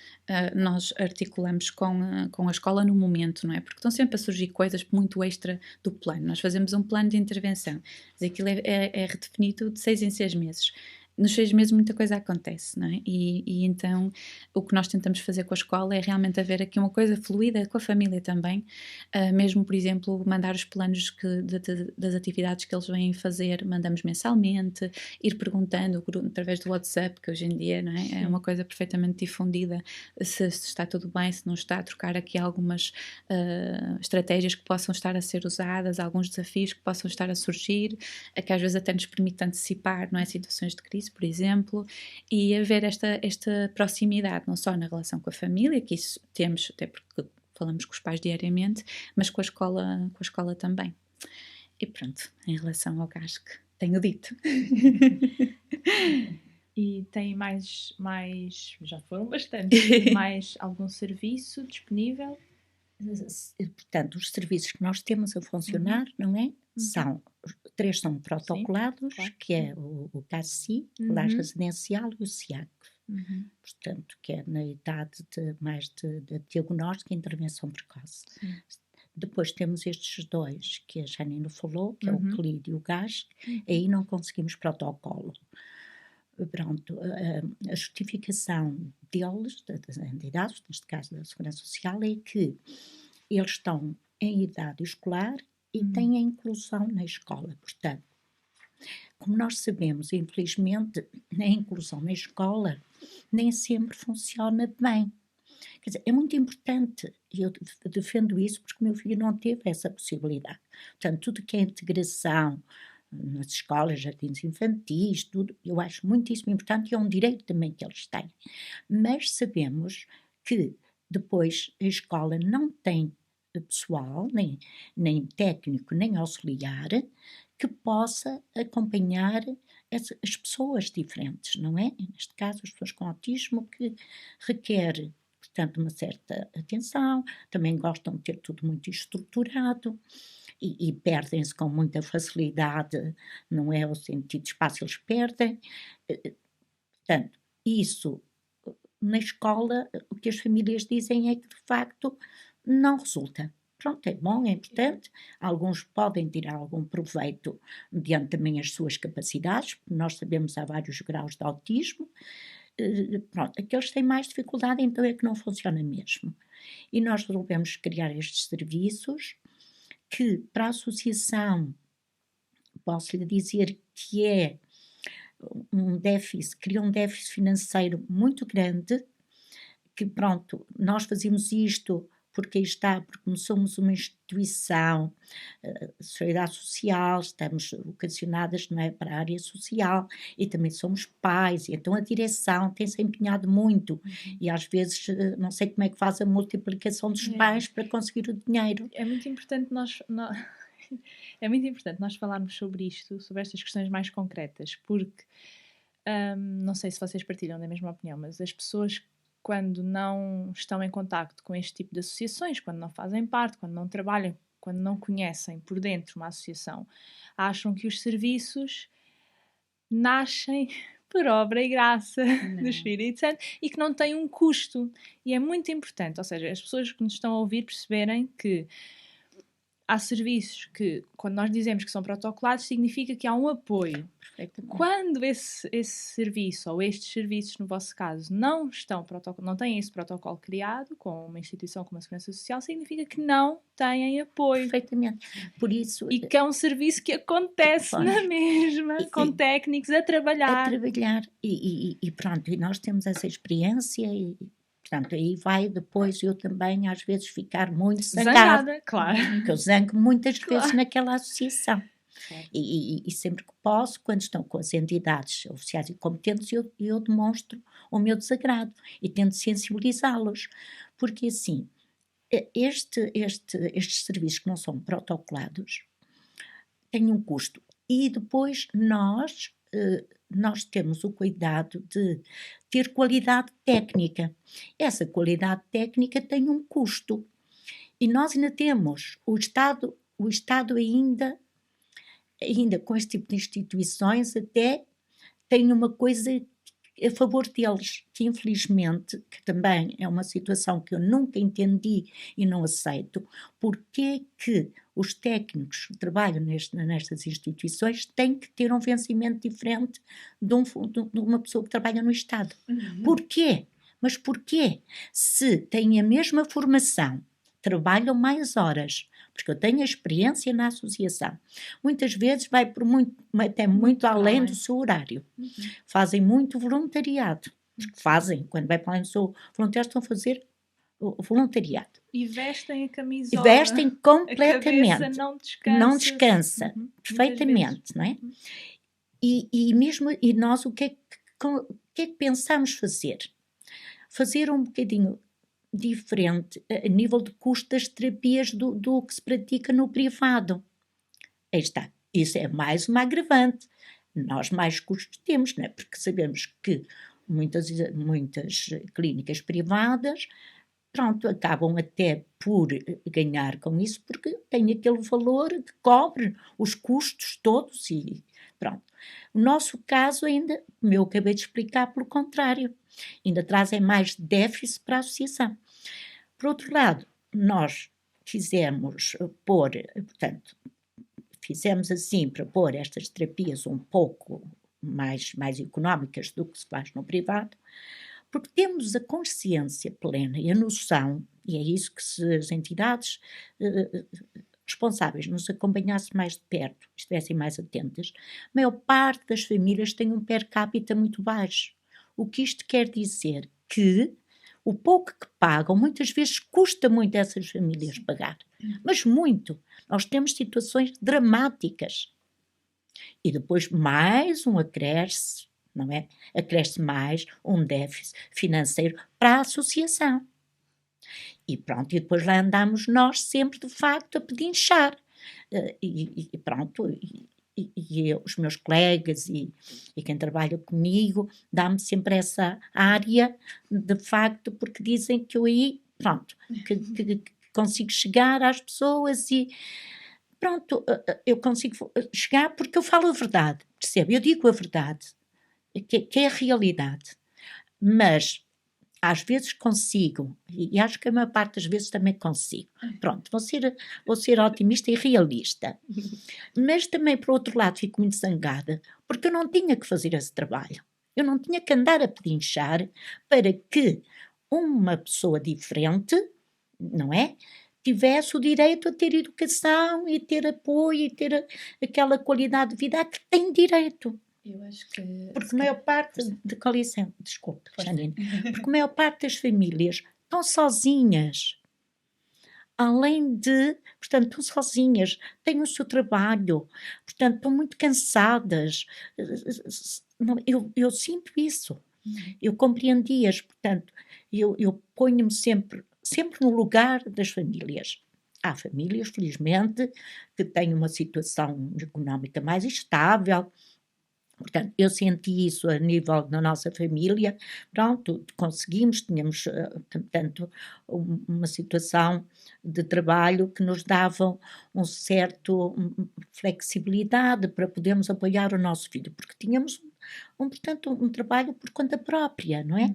nós articulamos com a escola no momento, não é? Porque estão sempre a surgir coisas muito extra do plano. Nós fazemos um plano de intervenção, mas aquilo é redefinido de 6 em 6 meses. Nos 6 meses muita coisa acontece, não é? E então o que nós tentamos fazer com a escola é realmente haver aqui uma coisa fluida com a família também, mesmo, por exemplo, mandar os planos das atividades que eles vêm fazer, mandamos mensalmente, ir perguntando através do WhatsApp, que hoje em dia, não é? É uma coisa perfeitamente difundida, se está tudo bem, se não está, trocar aqui algumas estratégias que possam estar a ser usadas, alguns desafios que possam estar a surgir, que às vezes até nos permite antecipar, não é? Situações de crise, por exemplo, e haver esta proximidade, não só na relação com a família, que isso temos, até porque falamos com os pais diariamente, mas com a escola também. E pronto, em relação ao GASC, tenho dito. E tem mais, já foram bastante, mais algum serviço disponível? Portanto, os serviços que nós temos a funcionar, não é? São 3 são protocolados, claro. que é o CASI, o Lar Residencial e o SIAC. Portanto, que é na idade de diagnóstico e intervenção precoce. Depois temos estes 2, que a Janine falou, que é o CLID e o GASC, aí não conseguimos protocolo. Pronto, a justificação deles, das entidades, neste caso da Segurança Social, é que eles estão em idade escolar e têm a inclusão na escola. Portanto, como nós sabemos, infelizmente, a inclusão na escola nem sempre funciona bem. Quer dizer, é muito importante, e eu defendo isso porque o meu filho não teve essa possibilidade. Portanto, tudo que é integração nas escolas, jardins infantis, tudo, eu acho muitíssimo importante e é um direito também que eles têm. Mas sabemos que depois a escola não tem pessoal, nem técnico, nem auxiliar, que possa acompanhar as pessoas diferentes, não é? Neste caso, as pessoas com autismo, que requer, portanto, uma certa atenção, também gostam de ter tudo muito estruturado e perdem-se com muita facilidade, não é? O sentido de espaço eles perdem. Portanto, isso, na escola, o que as famílias dizem é que, de facto, não resulta. Pronto, é bom, é importante. Alguns podem tirar algum proveito mediante também as suas capacidades, porque nós sabemos que há vários graus de autismo. Pronto, aqueles têm mais dificuldade, então é que não funciona mesmo. E nós resolvemos criar estes serviços que, para a associação, posso lhe dizer que é cria um déficit financeiro muito grande, que pronto, nós fazemos isto porque como somos uma instituição de solidariedade social, estamos vocacionadas, não é, para a área social e também somos pais, e então a direção tem-se empenhado muito e às vezes não sei como é que faz a multiplicação dos pais para conseguir o dinheiro. É muito importante nós falarmos sobre isto, sobre estas questões mais concretas, porque não sei se vocês partilham da mesma opinião, mas as pessoas, quando não estão em contacto com este tipo de associações, quando não fazem parte, quando não trabalham, quando não conhecem por dentro uma associação, acham que os serviços nascem por obra e graça do Espírito Santo e que não têm um custo. E é muito importante, ou seja, as pessoas que nos estão a ouvir perceberem que há serviços que, quando nós dizemos que são protocolados, significa que há um apoio. Quando esse serviço ou estes serviços, no vosso caso, não têm esse protocolo criado com uma instituição como a Segurança Social, significa que não têm apoio. Perfeitamente. Por isso, E que é um serviço que acontece na mesma, com técnicos a trabalhar. E pronto, e nós temos essa experiência e, portanto, aí vai depois eu também às vezes ficar muito zangada, claro. Porque eu zango muitas vezes naquela associação. E sempre que posso, quando estão com as entidades oficiais e competentes, eu demonstro o meu desagrado e tento sensibilizá-los. Porque assim, estes serviços que não são protocolados têm um custo. E depois nós temos o cuidado de ter qualidade técnica. Essa qualidade técnica tem um custo. E nós ainda temos o Estado ainda com este tipo de instituições até tem uma coisa a favor deles, que infelizmente, que também é uma situação que eu nunca entendi e não aceito, porque que os técnicos que trabalham nestas instituições têm que ter um vencimento diferente de uma pessoa que trabalha no Estado. Porquê? Mas porquê? Se têm a mesma formação, trabalham mais horas, porque eu tenho a experiência na associação. Muitas vezes vai até muito além do seu horário. Fazem muito voluntariado. Fazem, quando vai para além do seu voluntário, estão a fazer o voluntariado. E vestem a camisola. Vestem completamente. A cabeça não descansa. Não descansa. Perfeitamente, não é? E nós o que é que pensamos fazer? Fazer um bocadinho diferente a nível de custo das terapias do que se pratica no privado. Aí está. Isso é mais uma agravante. Nós mais custos temos, não é? Porque sabemos que muitas clínicas privadas, pronto, acabam até por ganhar com isso, porque tem aquele valor que cobre os custos todos e pronto. O nosso caso ainda, como eu acabei de explicar, pelo contrário, ainda trazem mais déficit para a associação. Por outro lado, nós quisemos pôr, portanto, fizemos assim para pôr estas terapias um pouco mais económicas do que se faz no privado, porque temos a consciência plena e a noção, e é isso que se as entidades responsáveis nos acompanhassem mais de perto, estivessem mais atentas, a maior parte das famílias tem um per capita muito baixo. O que isto quer dizer? Que o pouco que pagam, muitas vezes custa muito a essas famílias pagar, mas muito. Nós temos situações dramáticas. E depois mais um acresce, não é? Acresce mais um déficit financeiro para a associação. E pronto, e depois lá andamos nós sempre, de facto, a pedinchar. E pronto, e os meus colegas e quem trabalha comigo dá-me sempre essa área, de facto, porque dizem que eu aí, pronto, que consigo chegar às pessoas e pronto, eu consigo chegar porque eu falo a verdade, percebe? Eu digo a verdade, que é a realidade, mas às vezes consigo, e acho que a maior parte das vezes também consigo. Pronto, vou ser otimista e realista. Mas também, por outro lado, fico muito zangada, porque eu não tinha que fazer esse trabalho. Eu não tinha que andar a pedinchar para que uma pessoa diferente, não é? Tivesse o direito a ter educação e ter apoio e ter aquela qualidade de vida a que tem direito. Eu acho que... Porque a maior parte... Com licença, desculpe, Janine. Porque a maior parte das famílias estão sozinhas. Além de... Portanto, estão sozinhas. Têm o seu trabalho. Portanto, estão muito cansadas. Eu sinto isso. Eu compreendi-as. Portanto, eu ponho-me sempre no lugar das famílias. Há famílias, felizmente, que têm uma situação económica mais estável, Portanto, eu senti isso a nível da nossa família, pronto, conseguimos, tínhamos, portanto, uma situação de trabalho que nos dava um certo flexibilidade para podermos apoiar o nosso filho, porque tínhamos, portanto, um trabalho por conta própria, não é?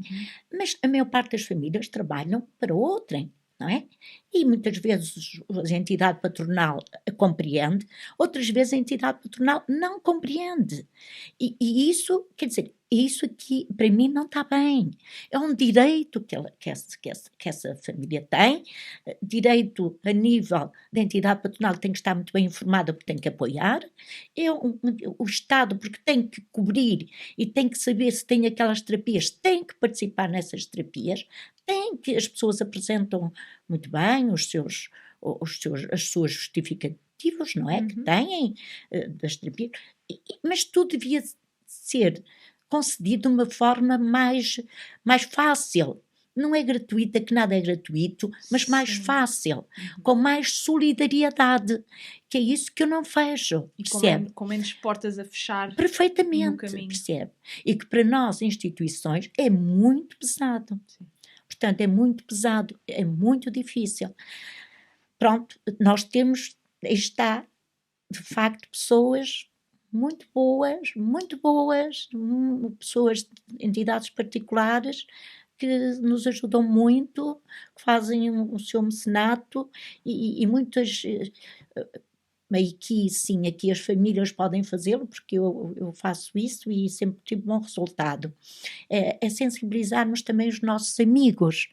Mas a maior parte das famílias trabalham para outrem, não é? E muitas vezes a entidade patronal compreende, outras vezes a entidade patronal não compreende. E isso, quer dizer, isso aqui para mim não está bem. É um direito que essa família tem, direito a nível da entidade patronal tem que estar muito bem informada porque tem que apoiar, o Estado porque tem que cobrir e tem que saber se tem aquelas terapias, tem que participar nessas terapias, tem que as pessoas apresentam muito bem as suas justificativos, não é? Que têm das terapias, mas tudo devia ser concedido de uma forma mais fácil. Não é gratuita, que nada é gratuito, mas mais fácil, com mais solidariedade, que é isso que eu não vejo, percebe? Com menos portas a fechar no Perfeitamente, caminho. percebe? E que para nós, instituições, é muito pesado. Sim. Portanto, é muito pesado, é muito difícil. Pronto, nós temos, está, de facto, pessoas muito boas, pessoas, entidades particulares, que nos ajudam muito, que fazem o seu mecenato e muitas... Aqui sim, aqui as famílias podem fazê-lo, porque eu faço isso e sempre tive bom resultado. É sensibilizarmos também os nossos amigos,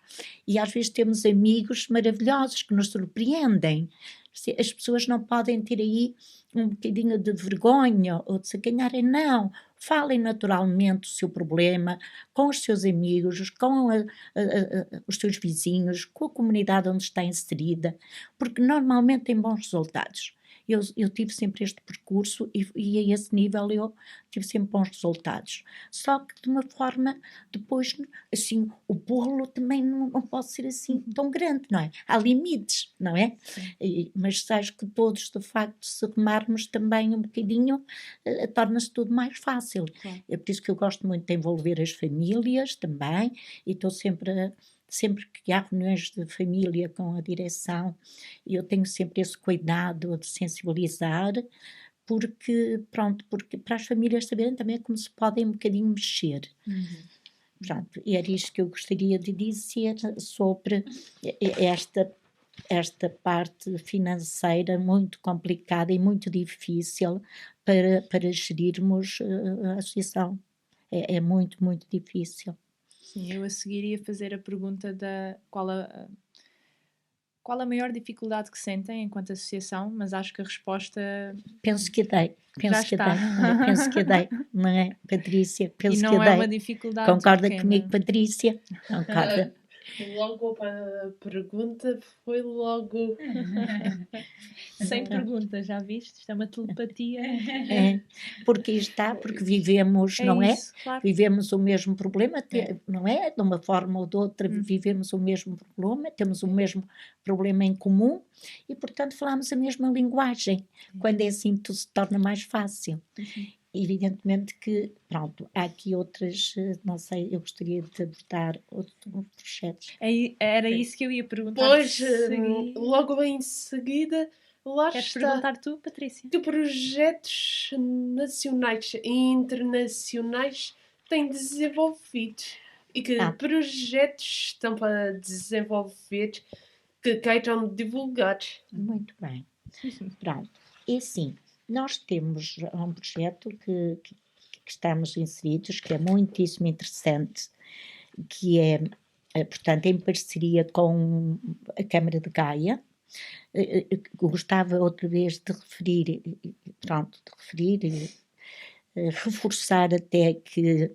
e às vezes temos amigos maravilhosos que nos surpreendem. As pessoas não podem ter aí um bocadinho de vergonha ou de se acanharem, não. Falem naturalmente o seu problema com os seus amigos, com os seus vizinhos, com a comunidade onde está inserida, porque normalmente tem bons resultados. Eu tive sempre este percurso e a esse nível eu tive sempre bons resultados. Só que de uma forma, depois, assim, o bolo também não pode ser assim tão grande, não é? Há limites, não é? Mas acho que todos, de facto, se remarmos também um bocadinho, torna-se tudo mais fácil. Claro. É por isso que eu gosto muito de envolver as famílias também, e estou sempre que há reuniões de família com a direção, eu tenho sempre esse cuidado de sensibilizar, porque para as famílias saberem também como se podem um bocadinho mexer. Pronto, e era isto que eu gostaria de dizer sobre esta parte financeira muito complicada e muito difícil para gerirmos a associação. É muito, muito difícil. Sim, eu a seguir ia fazer a pergunta da qual a maior dificuldade que sentem enquanto associação, mas acho que a resposta... Penso que dei, não é, Patrícia? Penso e não que é dei. uma dificuldade Concorda pequena. comigo, Patrícia? Concorda? Logo para a pergunta foi logo... Sem perguntas, já viste? Isto é uma telepatia. Porque vivemos, não é? Isso, claro. Vivemos o mesmo problema, não é? De uma forma ou de outra vivemos o mesmo problema, temos o mesmo problema em comum e, portanto, falamos a mesma linguagem. Quando é assim, tudo se torna mais fácil. Evidentemente que, pronto, há aqui outras, não sei, eu gostaria de abordar outros projetos. Era isso que eu ia perguntar. Pois, logo em seguida, lá Queres está. perguntar tu, Patrícia? Que projetos nacionais e internacionais têm desenvolvido e que projetos estão para desenvolver que queiram divulgar? Muito bem. Pronto. E sim, nós temos um projeto que estamos inseridos, que é muitíssimo interessante, que é, portanto, em parceria com a Câmara de Gaia. Gostava outra vez de referir e reforçar até que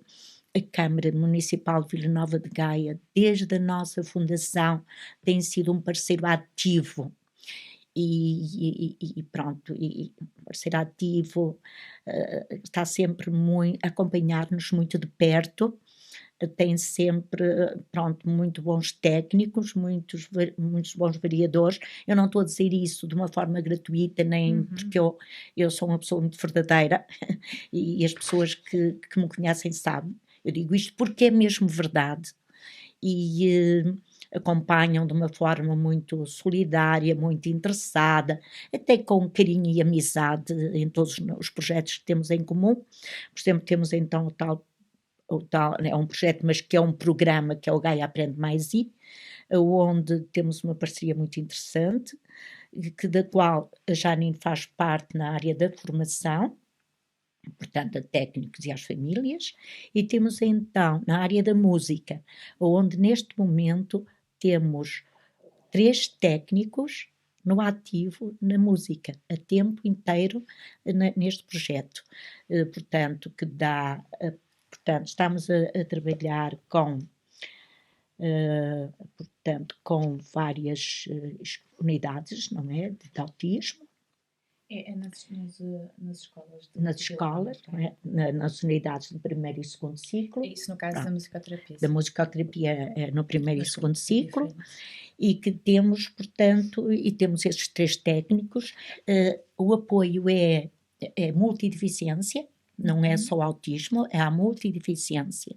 a Câmara Municipal de Vila Nova de Gaia, desde a nossa fundação, tem sido um parceiro ativo. E parceiro ativo, está sempre a acompanhar-nos muito de perto, tem sempre, pronto, muito bons técnicos, muitos bons variadores. Eu não estou a dizer isso de uma forma gratuita, nem porque eu sou uma pessoa muito verdadeira e as pessoas que me conhecem sabem. Eu digo isto porque é mesmo verdade e acompanham de uma forma muito solidária, muito interessada, até com carinho e amizade em todos os projetos que temos em comum. Por exemplo, temos então o tal, é um projeto, mas que é um programa, que é o Gaia Aprende Mais I, onde temos uma parceria muito interessante, da qual a Janine faz parte na área da formação, portanto a técnicos e às famílias, e temos então na área da música, onde neste momento temos 3 técnicos no ativo na música, a tempo inteiro neste projeto, portanto que dá... Portanto, estamos a trabalhar com várias unidades, não é, de autismo. Nas escolas. Nas escolas, não é? Nas unidades do primeiro e segundo ciclo. Isso no caso da musicoterapia. Da musicoterapia é no primeiro e segundo ciclo. E que temos, portanto, e temos estes 3 técnicos. O apoio é multideficiência. Não é só autismo, é a multideficiência.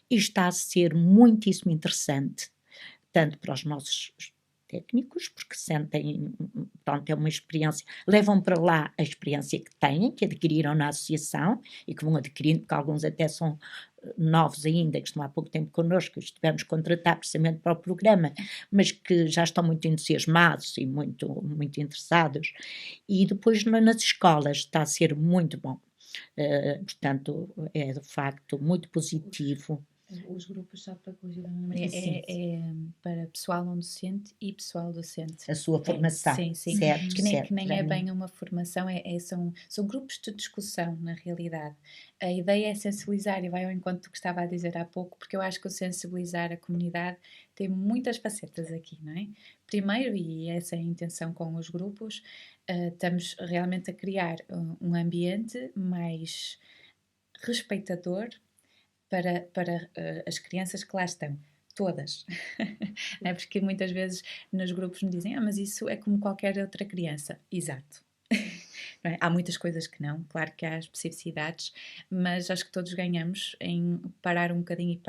E está a ser muitíssimo interessante, tanto para os nossos técnicos, porque sentem, portanto, é uma experiência, levam para lá a experiência que têm, que adquiriram na associação e que vão adquirindo, porque alguns até são novos ainda, que estão há pouco tempo connosco, estivemos a contratar precisamente para o programa, mas que já estão muito entusiasmados e muito, muito interessados. E depois nas escolas está a ser muito bom. Portanto, é de facto muito positivo. Os grupos, só para corrigir a Ana Maria, é para pessoal não docente e pessoal docente. A sua formação. Sim. Certo, que nem é bem uma formação, são grupos de discussão, na realidade. A ideia é sensibilizar, e vai ao encontro do que estava a dizer há pouco, porque eu acho que o sensibilizar a comunidade tem muitas facetas aqui, não é? Primeiro, e essa é a intenção com os grupos, estamos realmente a criar um ambiente mais respeitador para as crianças que lá estão, todas. É porque muitas vezes nos grupos me dizem, mas isso é como qualquer outra criança. Exato. Não é? Há muitas coisas que não, claro que há especificidades, mas acho que todos ganhamos em parar um bocadinho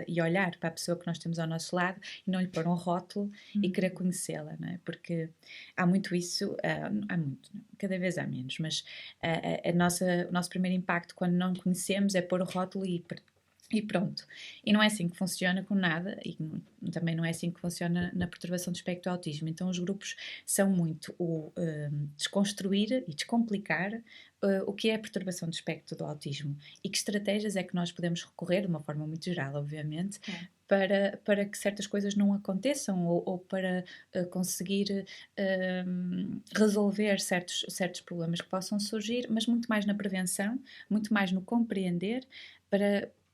e olhar para a pessoa que nós temos ao nosso lado e não lhe pôr um rótulo e querer conhecê-la, não é? Porque há muito isso, há muito, cada vez há menos, mas o nosso primeiro impacto quando não conhecemos é pôr o rótulo e pronto. E não é assim que funciona com nada, e também não é assim que funciona na perturbação do espectro do autismo. Então os grupos são muito o desconstruir e descomplicar o que é a perturbação do espectro do autismo e que estratégias é que nós podemos recorrer, de uma forma muito geral, obviamente, para que certas coisas não aconteçam ou para conseguir resolver certos problemas que possam surgir, mas muito mais na prevenção, muito mais no compreender,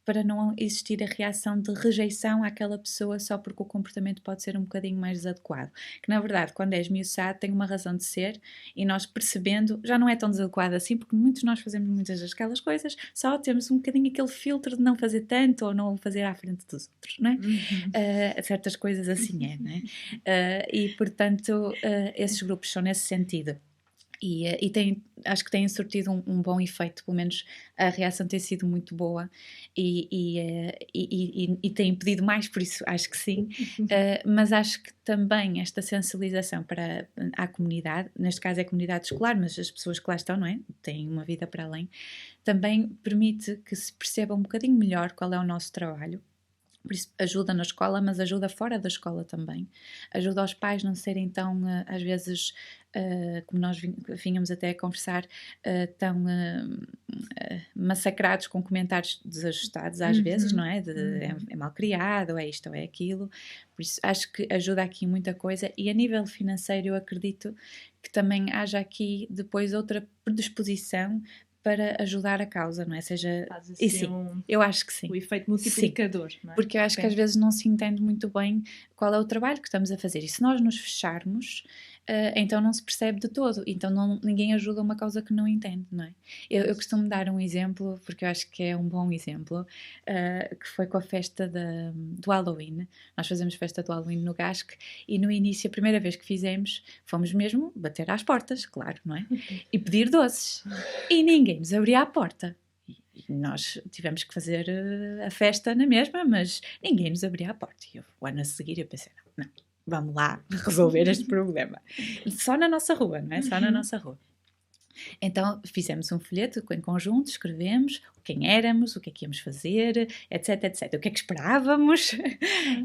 para não existir a reação de rejeição àquela pessoa só porque o comportamento pode ser um bocadinho mais desadequado. Que, na verdade, quando é esmiuçado, tem uma razão de ser e nós percebendo, já não é tão desadequado assim, porque muitos nós fazemos muitas daquelas coisas, só temos um bocadinho aquele filtro de não fazer tanto ou não fazer à frente dos outros, não é? Certas coisas assim não é? E, portanto, esses grupos são nesse sentido. E acho que têm surtido um bom efeito, pelo menos a reação tem sido muito boa e tem pedido mais, por isso acho que sim, mas acho que também esta sensibilização para a comunidade, neste caso é a comunidade escolar, mas as pessoas que lá estão, não é? Têm uma vida para além, também permite que se perceba um bocadinho melhor qual é o nosso trabalho. Por isso ajuda na escola, mas ajuda fora da escola também. Ajuda aos pais não serem tão, às vezes, como nós vínhamos até a conversar, tão massacrados com comentários desajustados às vezes, não é? É mal criado, é isto ou é aquilo. Por isso acho que ajuda aqui muita coisa e a nível financeiro eu acredito que também haja aqui depois outra predisposição para ajudar a causa, não é? Seja, assim, e sim, eu acho que sim. O efeito multiplicador, não é? Porque eu acho que às vezes não se entende muito bem qual é o trabalho que estamos a fazer. E se nós nos fecharmos, então não se percebe de todo. Então ninguém ajuda uma causa que não entende, não é? Eu costumo dar um exemplo, porque eu acho que é um bom exemplo, que foi com a festa do Halloween. Nós fazemos festa do Halloween no GASC e no início, a primeira vez que fizemos, fomos mesmo bater às portas, claro, não é? E pedir doces. E ninguém nos abria a porta. E nós tivemos que fazer a festa na mesma, mas ninguém nos abria a porta. E o ano a seguir eu pensei, não, vamos lá resolver este problema. Só na nossa rua, não é? Só na nossa rua. Então fizemos um folheto em conjunto, escrevemos quem éramos, o que é que íamos fazer, etc, etc. O que é que esperávamos.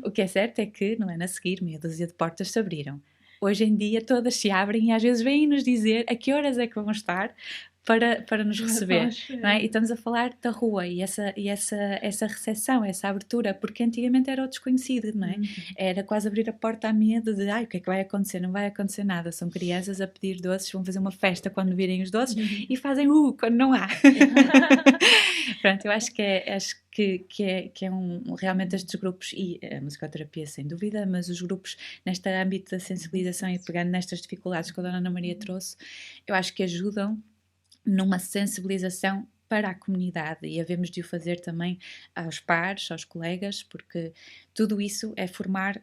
O que é certo é que no ano a seguir meia dúzia de portas se abriram. Hoje em dia todas se abrem e às vezes vêm-nos dizer a que horas é que vão estar para nos receber, não é? E estamos a falar da rua e essa recepção, essa abertura, porque antigamente era o desconhecido, não é? Era quase abrir a porta a medo de, o que é que vai acontecer? Não vai acontecer nada, são crianças a pedir doces, vão fazer uma festa quando virem os doces e fazem quando não há. Pronto, eu acho que é realmente estes grupos, e a musicoterapia sem dúvida, mas os grupos neste âmbito da sensibilização e pegando nestas dificuldades que a Dona Ana Maria trouxe, eu acho que ajudam numa sensibilização para a comunidade e havemos de o fazer também aos pares, aos colegas, porque tudo isso é formar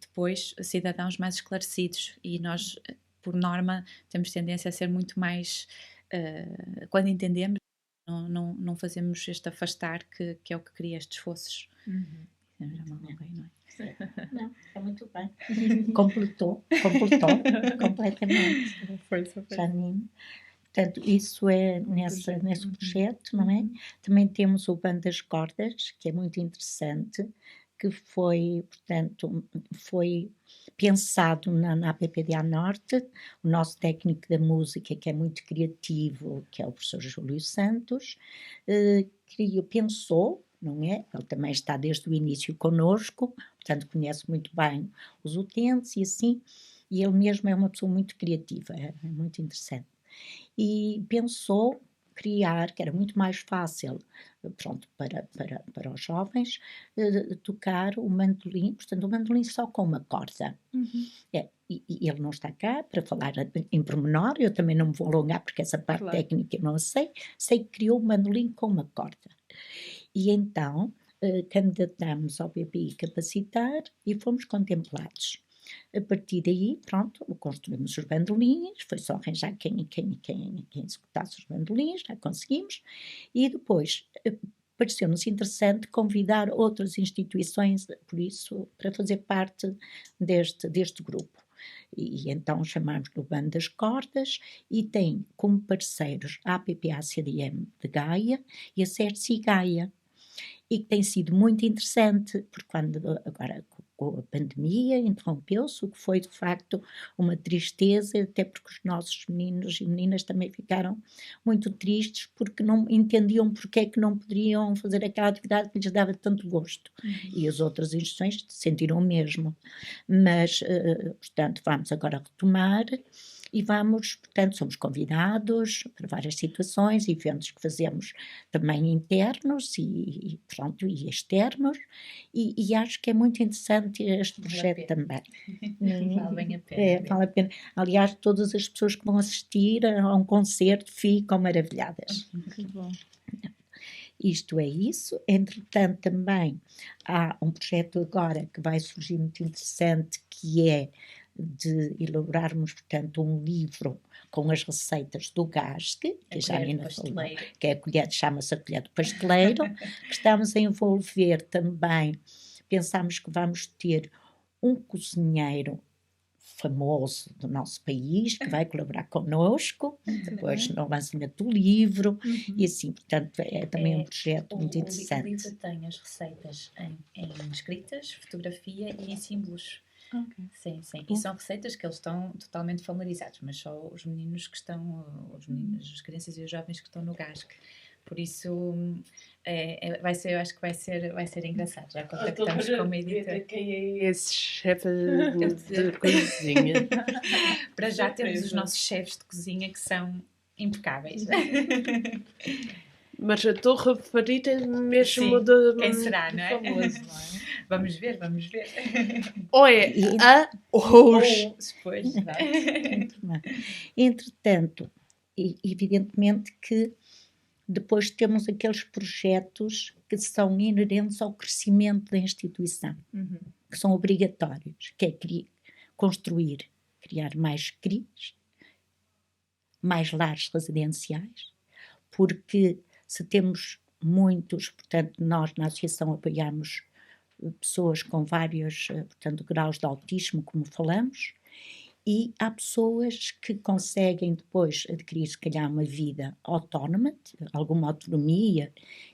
depois cidadãos mais esclarecidos e nós, por norma, temos tendência a ser muito mais, quando entendemos, não fazemos este afastar que é o que cria estes fossos. Já me alonguei, não é? Não, é muito bem. Completou completamente. Janine. Portanto, isso é nesse projeto, não é? Também temos o Bandas Cordas, que é muito interessante, que foi pensado na APPDA Norte. O nosso técnico da música, que é muito criativo, que é o professor Júlio Santos, pensou, não é? Ele também está desde o início connosco, portanto conhece muito bem os utentes e assim, e ele mesmo é uma pessoa muito criativa, é muito interessante. E pensou criar, que era muito mais fácil, pronto, para os jovens, tocar o mandolim, portanto, o mandolim só com uma corda. E ele não está cá para falar em pormenor, eu também não me vou alongar, porque essa parte técnica eu não sei que criou o mandolim com uma corda. E então, candidatamos ao BPI Capacitar e fomos contemplados. A partir daí, pronto, construímos os bandolins, foi só arranjar quem executasse os bandolins, já conseguimos, e depois pareceu-nos interessante convidar outras instituições, por isso, para fazer parte deste grupo. E então chamámos-lhe Bandas Cordas e tem como parceiros a APPA-CDM de Gaia e a CERCI Gaia, e que tem sido muito interessante, porque agora com a pandemia interrompeu-se, o que foi de facto uma tristeza, até porque os nossos meninos e meninas também ficaram muito tristes porque não entendiam porque é que não poderiam fazer aquela atividade que lhes dava tanto gosto. E as outras instituições sentiram o mesmo. Mas, portanto, vamos agora retomar e portanto, somos convidados para várias situações, eventos que fazemos também internos e externos, e acho que é muito interessante este projeto também. Vale bem a pena. Vale a pena. Aliás, todas as pessoas que vão assistir a um concerto ficam maravilhadas. Que bom. Isto é isso. Entretanto, também há um projeto agora que vai surgir muito interessante, que é de elaborarmos, portanto, um livro com as receitas do GASC, que já ainda falou, que é a colher, chama-se a colher do pasteleiro, que estamos a envolver também, pensamos que vamos ter um cozinheiro famoso do nosso país, que vai colaborar connosco, depois no lançamento do livro, e assim, portanto, é também um projeto muito interessante. O livro tem as receitas em escritas, fotografia e em símbolos. Sim. E são receitas que eles estão totalmente familiarizados, mas só os meninos que estão, as crianças e os jovens que estão no GASC. Por isso, eu acho que vai ser engraçado. Já contactamos com uma editora. Quem é esse chefe de cozinha? Para já temos os nossos chefes de cozinha que são impecáveis. Mas eu estou a referir mesmo Sim, de quem será, não é? famoso. Não é? Vamos ver. Ou é a ou os. Pois, exato. Entretanto, evidentemente que depois temos aqueles projetos que são inerentes ao crescimento da instituição, que são obrigatórios, que é criar mais CRIs, mais lares residenciais, porque se temos muitos, portanto, nós na associação apoiamos pessoas com vários, portanto, graus de autismo, como falamos, e há pessoas que conseguem depois adquirir, se calhar, uma vida autónoma, alguma autonomia,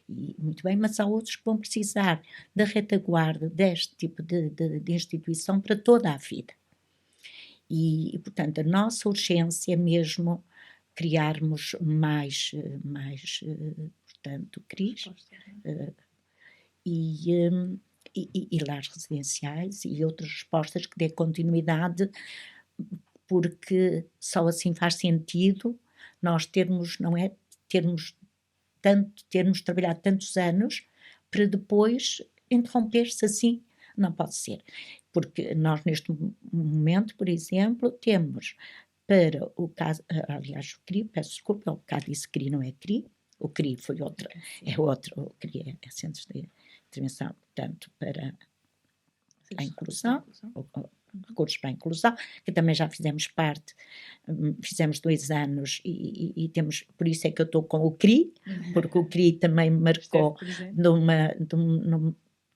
e muito bem, mas há outros que vão precisar da retaguarda deste tipo de instituição para toda a vida. E, portanto, a nossa urgência é mesmo criarmos mais portanto, CRIs e lares residenciais e outras respostas que dê continuidade, porque só assim faz sentido nós termos trabalhado tantos anos para depois interromper-se assim. Não pode ser, porque nós neste momento, por exemplo, temos para o caso, aliás, o CRI, peço desculpa, o bocado disse CRI, não é CRI, o CRI foi outro, o CRI é Centros de Intervenção, portanto, para a inclusão, recursos para a inclusão, que também já fizemos parte, fizemos 2 anos e temos, por isso é que eu estou com o CRI, porque o CRI também me marcou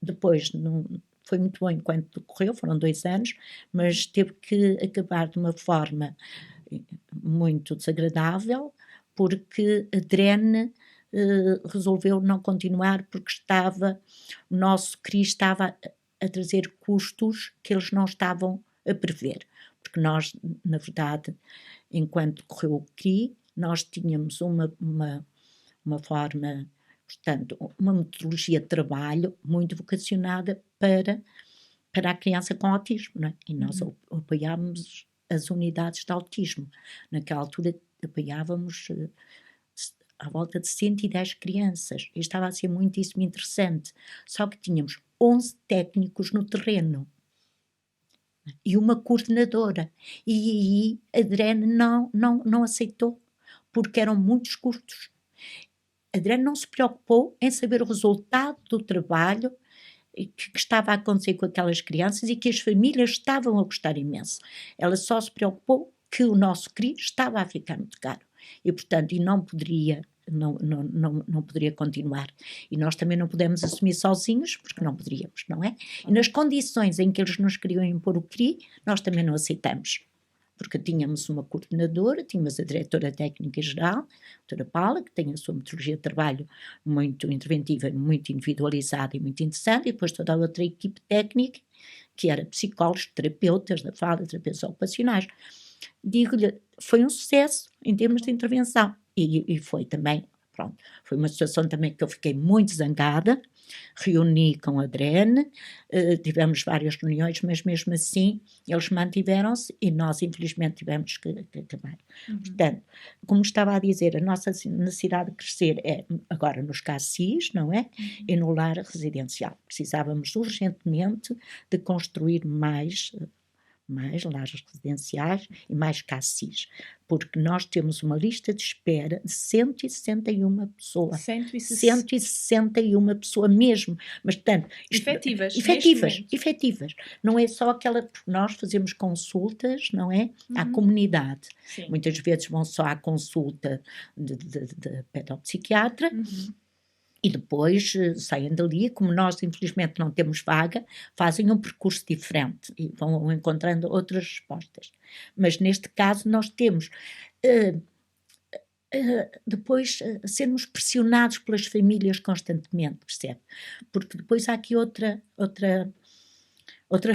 depois, foi muito bom enquanto decorreu, foram 2 anos, mas teve que acabar de uma forma muito desagradável, porque a DREN resolveu não continuar porque o nosso CRI estava a trazer custos que eles não estavam a prever, porque nós, na verdade, enquanto correu o CRI, nós tínhamos uma forma, portanto, uma metodologia de trabalho muito vocacionada para a criança com autismo, não é? E nós apoiámos as unidades de autismo. Naquela altura apoiávamos à volta de 110 crianças, e estava a ser muitíssimo interessante, só que tínhamos 11 técnicos no terreno e uma coordenadora, e aí a DREN não aceitou, porque eram muitos custos. A DREN não se preocupou em saber o resultado do trabalho que estava a acontecer com aquelas crianças e que as famílias estavam a gostar imenso. Ela só se preocupou que o nosso CRI estava a ficar muito caro e, portanto, não poderia continuar. E nós também não pudemos assumir sozinhos, porque não poderíamos, não é? E nas condições em que eles nos queriam impor o CRI, nós também não aceitamos. Porque tínhamos uma coordenadora, tínhamos a diretora técnica geral, a doutora Paula, que tem a sua metodologia de trabalho muito interventiva, muito individualizada e muito interessante, e depois toda a outra equipe técnica, que era psicólogos, terapeutas da fala, terapeutas ocupacionais. Digo-lhe, foi um sucesso em termos de intervenção, e foi também, pronto, foi uma situação também que eu fiquei muito zangada, reuni com a DREN, tivemos várias reuniões, mas mesmo assim eles mantiveram-se e nós infelizmente tivemos que acabar. Portanto, como estava a dizer, a nossa necessidade de crescer é agora nos CACIs, não é? E no lar residencial. Precisávamos urgentemente de construir mais lares residenciais e mais CACIs, porque nós temos uma lista de espera de 161 pessoas. 161 pessoas mesmo, mas portanto... Efetivas. Não é só aquela... Nós fazemos consultas, não é? À comunidade. Sim. Muitas vezes vão só à consulta de pedopsiquiatra, e depois saem dali, como nós infelizmente não temos vaga, fazem um percurso diferente e vão encontrando outras respostas. Mas neste caso nós temos depois sermos pressionados pelas famílias constantemente, percebe? Porque depois há aqui outra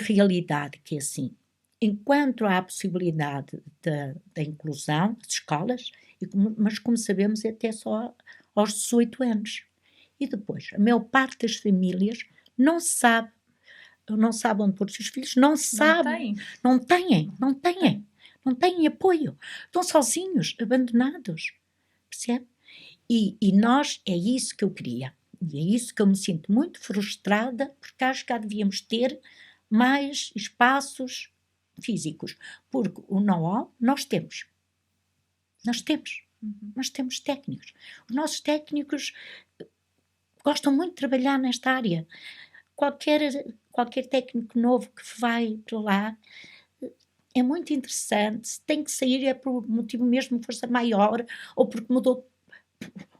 realidade, que é assim, enquanto há a possibilidade da inclusão das escolas, mas como sabemos é até só aos 18 anos. E depois, a maior parte das famílias não sabe onde pôr os seus filhos, não têm apoio, estão sozinhos, abandonados, percebe? E nós, é isso que eu queria. E é isso que eu me sinto muito frustrada, porque acho que já devíamos ter mais espaços físicos. Porque o know-how nós temos. Nós temos técnicos. Os nossos técnicos gostam muito de trabalhar nesta área. Qualquer técnico novo que vai para lá é muito interessante. Tem que sair é por motivo mesmo de força maior, ou porque mudou,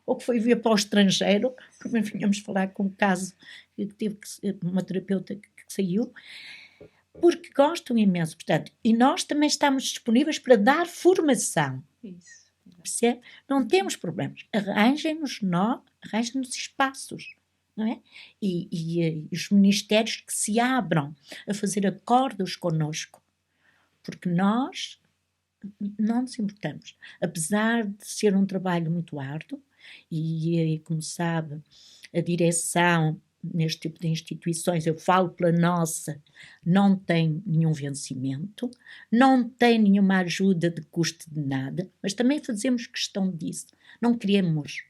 ou que foi vir para o estrangeiro. Como vinhamos falar com um caso que teve uma terapeuta que saiu, porque gostam imenso. Portanto, e nós também estamos disponíveis para dar formação. Isso. Percebe? Não temos problemas. Arranjem-nos espaços, não é? E os ministérios que se abram a fazer acordos connosco, porque nós não nos importamos. Apesar de ser um trabalho muito árduo, e como sabe, a direção neste tipo de instituições, eu falo pela nossa, não tem nenhum vencimento, não tem nenhuma ajuda de custo de nada, mas também fazemos questão disso. Não queremos.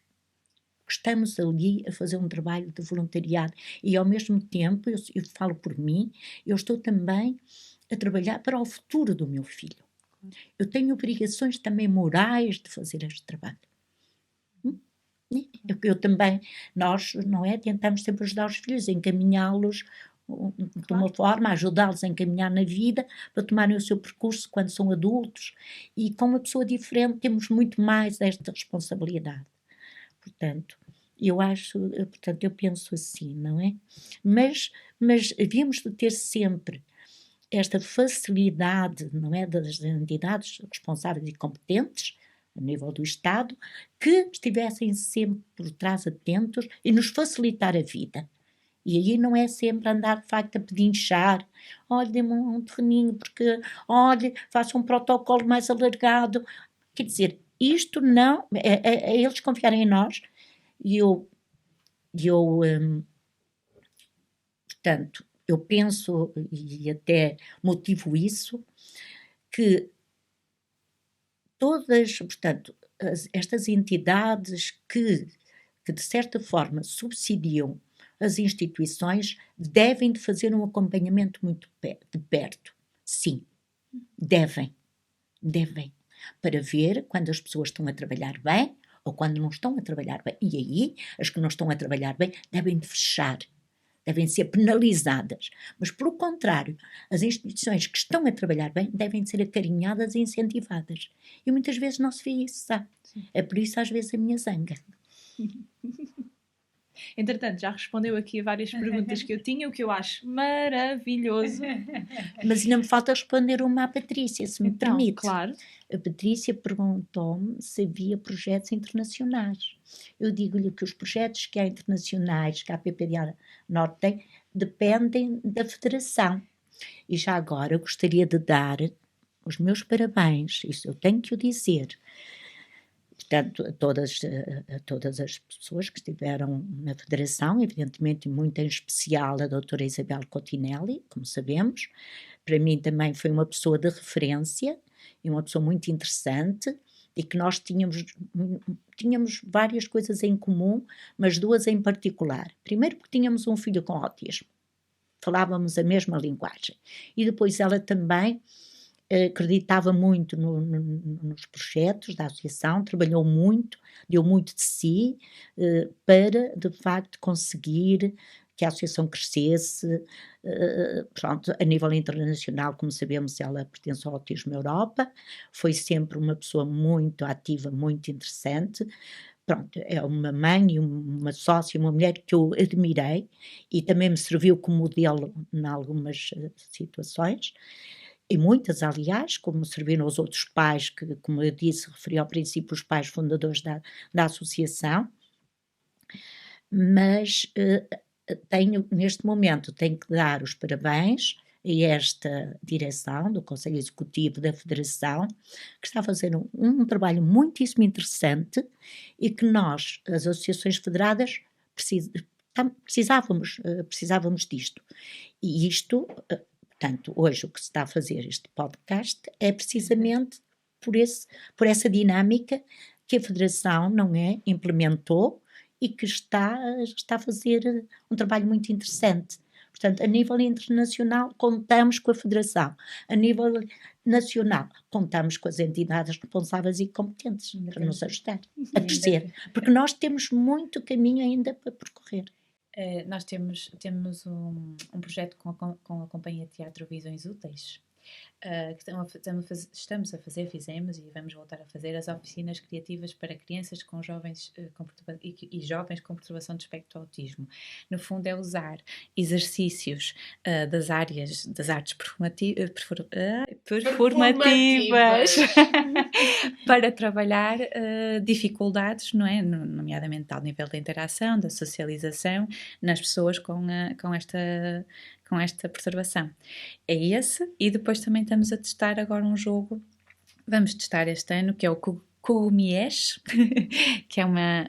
Estamos ali a fazer um trabalho de voluntariado e, ao mesmo tempo, eu falo por mim, eu estou também a trabalhar para o futuro do meu filho. Eu tenho obrigações também morais de fazer este trabalho. Eu também, nós, não é, tentamos sempre ajudar os filhos, encaminhá-los de uma forma, ajudá-los a encaminhar na vida, para tomarem o seu percurso quando são adultos, e com uma pessoa diferente temos muito mais esta responsabilidade. Portanto, eu penso assim, não é? Mas havíamos de ter sempre esta facilidade, não é, das entidades responsáveis e competentes, a nível do Estado, que estivessem sempre por trás atentos e nos facilitar a vida. E aí não é sempre andar de facto a pedinchar, olha, dê-me um terreninho, porque, olha, faça um protocolo mais alargado. Quer dizer, isto não, é eles confiarem em nós, e portanto, eu penso, e até motivo isso, que todas, portanto, estas entidades que de certa forma subsidiam as instituições devem de fazer um acompanhamento muito de perto. Sim, devem, para ver quando as pessoas estão a trabalhar bem ou quando não estão a trabalhar bem. E aí, as que não estão a trabalhar bem devem de fechar, devem ser penalizadas. Mas, pelo contrário, as instituições que estão a trabalhar bem devem de ser acarinhadas e incentivadas. E muitas vezes não se vê isso, sabe? É por isso, às vezes, a minha zanga. Entretanto, já respondeu aqui a várias perguntas que eu tinha, o que eu acho maravilhoso. Mas ainda me falta responder uma à Patrícia, se me permite. Claro. A Patrícia perguntou-me se havia projetos internacionais. Eu digo-lhe que os projetos que há internacionais, que a PPDA Norte tem, dependem da Federação. E já agora eu gostaria de dar os meus parabéns, isso eu tenho que o dizer, portanto, a todas as pessoas que estiveram na Federação, evidentemente, muito em especial a doutora Isabel Cotinelli, como sabemos. Para mim também foi uma pessoa de referência e uma pessoa muito interessante, e que nós tínhamos várias coisas em comum, mas duas em particular. Primeiro porque tínhamos um filho com autismo, falávamos a mesma linguagem, e depois ela também acreditava muito nos projetos da associação, trabalhou muito, deu muito de si para, de facto, conseguir que a associação crescesse. Pronto, a nível internacional, como sabemos, ela pertence ao Autismo Europa, foi sempre uma pessoa muito ativa, muito interessante. Pronto, é uma mãe e uma sócia, uma mulher que eu admirei e também me serviu como modelo em algumas situações. E muitas, aliás, como serviram os outros pais, que, como eu disse, referi ao princípio, os pais fundadores da associação, mas neste momento, tenho que dar os parabéns a esta direção do Conselho Executivo da Federação, que está a fazer um trabalho muitíssimo interessante e que nós, as associações federadas, precisávamos disto. E isto... Portanto, hoje o que se está a fazer este podcast é precisamente por essa dinâmica que a Federação, não é, implementou e que está a fazer um trabalho muito interessante. Portanto, a nível internacional, contamos com a Federação. A nível nacional, contamos com as entidades responsáveis e competentes para nos ajudar a crescer. Porque nós temos muito caminho ainda para percorrer. Nós temos um projeto com a Companhia de Teatro Visões Úteis, que fizemos e vamos voltar a fazer as oficinas criativas para crianças com jovens e jovens com perturbação de espectro do autismo. No fundo é usar exercícios das artes performativas para trabalhar dificuldades, não é? Nomeadamente ao nível da interação, da socialização nas pessoas com esta perturbação. É esse, e depois também estamos a testar agora um jogo, vamos testar este ano, que é o Cogumies, que é uma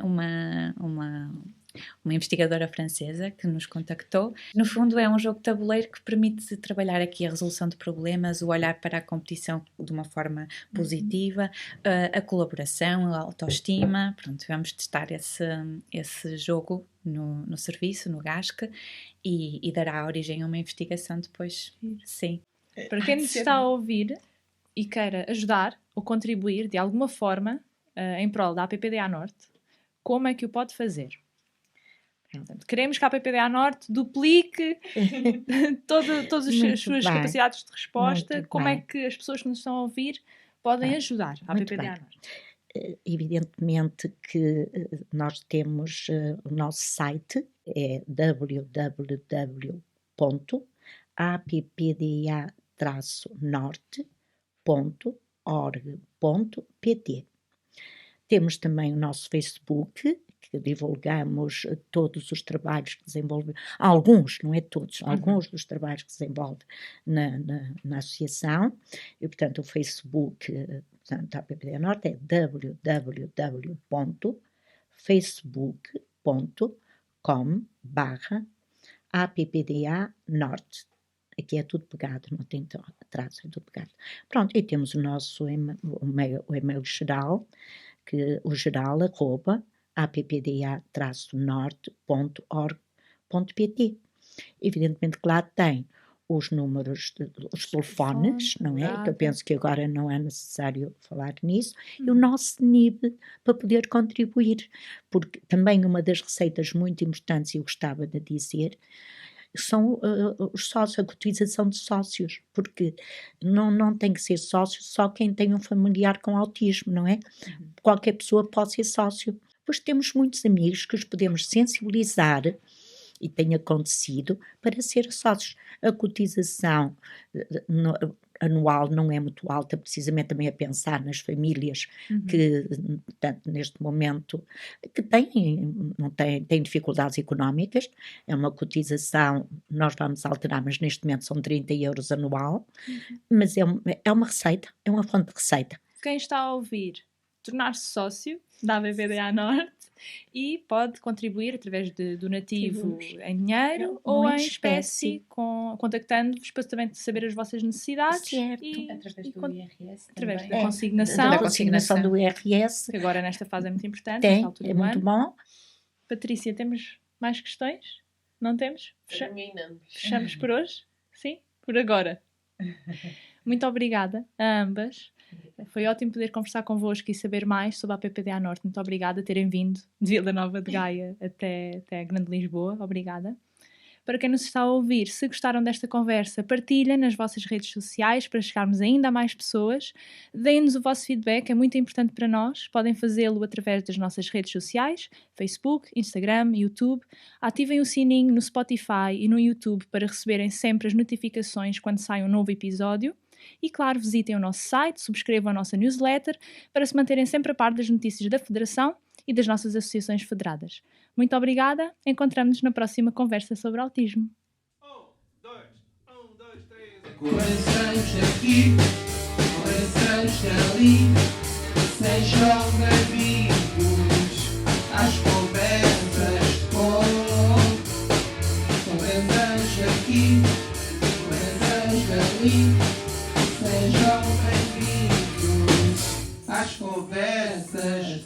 investigadora francesa que nos contactou. No fundo é um jogo de tabuleiro que permite trabalhar aqui a resolução de problemas, o olhar para a competição de uma forma positiva, a colaboração, a autoestima. Pronto, vamos testar esse jogo no serviço, no GASC, e dará origem a uma investigação depois. Sim. Para quem nos está a ouvir e queira ajudar ou contribuir de alguma forma em prol da APPDA Norte, como é que o pode fazer? Portanto, queremos que a APPDA Norte duplique todas as suas capacidades de resposta. Como é que as pessoas que nos estão a ouvir podem ajudar a APPDA Norte? Evidentemente que nós temos o nosso site, é www.appda-norte.org.pt. Temos também o nosso Facebook, que divulgamos todos os trabalhos que desenvolve, alguns, não é todos, alguns dos trabalhos que desenvolve na associação, e portanto o Facebook, portanto, a APPDA Norte é www.facebook.com/APPDA Norte. Aqui é tudo pegado, não tem atraso, é tudo pegado. Pronto, e temos o nosso e-mail geral, que o geral @appda-norte.org.pt. Evidentemente que lá tem os números, os telefones, não é? Que eu penso que agora não é necessário falar nisso, e o nosso NIB para poder contribuir, porque também uma das receitas muito importantes, e eu gostava de dizer, são os sócios, a cotização de sócios, porque não tem que ser sócio só quem tem um familiar com autismo, não é? Qualquer pessoa pode ser sócio. Pois temos muitos amigos que os podemos sensibilizar, e tem acontecido, para ser sócios. A cotização anual não é muito alta, precisamente também a pensar nas famílias que, portanto, neste momento, que têm dificuldades económicas. É uma cotização, nós vamos alterar, mas neste momento são 30 euros anual, mas é uma receita, é uma fonte de receita. Quem está a ouvir, tornar-se sócio da APPDA Norte e pode contribuir através de donativo em dinheiro ou em espécie, contactando-vos para também saber as vossas necessidades. E através do IRS. Através da consignação. Da consignação do IRS. Que agora nesta fase é muito importante. Tem, é muito bom. Patrícia, temos mais questões? Não temos? Fechamos por hoje? Sim? Por agora. Muito obrigada a ambas. Foi ótimo poder conversar convosco e saber mais sobre a APPDA Norte. Muito obrigada por terem vindo de Vila Nova de Gaia até a Grande Lisboa. Obrigada. Para quem nos está a ouvir, se gostaram desta conversa, partilhem nas vossas redes sociais para chegarmos ainda a mais pessoas. Deem-nos o vosso feedback, é muito importante para nós. Podem fazê-lo através das nossas redes sociais, Facebook, Instagram, YouTube. Ativem o sininho no Spotify e no YouTube para receberem sempre as notificações quando sai um novo episódio. E claro, visitem o nosso site, subscrevam a nossa newsletter para se manterem sempre a par das notícias da Federação e das nossas associações federadas. Muito obrigada, encontramos-nos na próxima conversa sobre autismo. Corações aqui, corações ali, sejam bem-vindos às conversas corações aqui, corações ali, sejam bem-vindos às conversas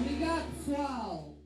Obrigado, pessoal!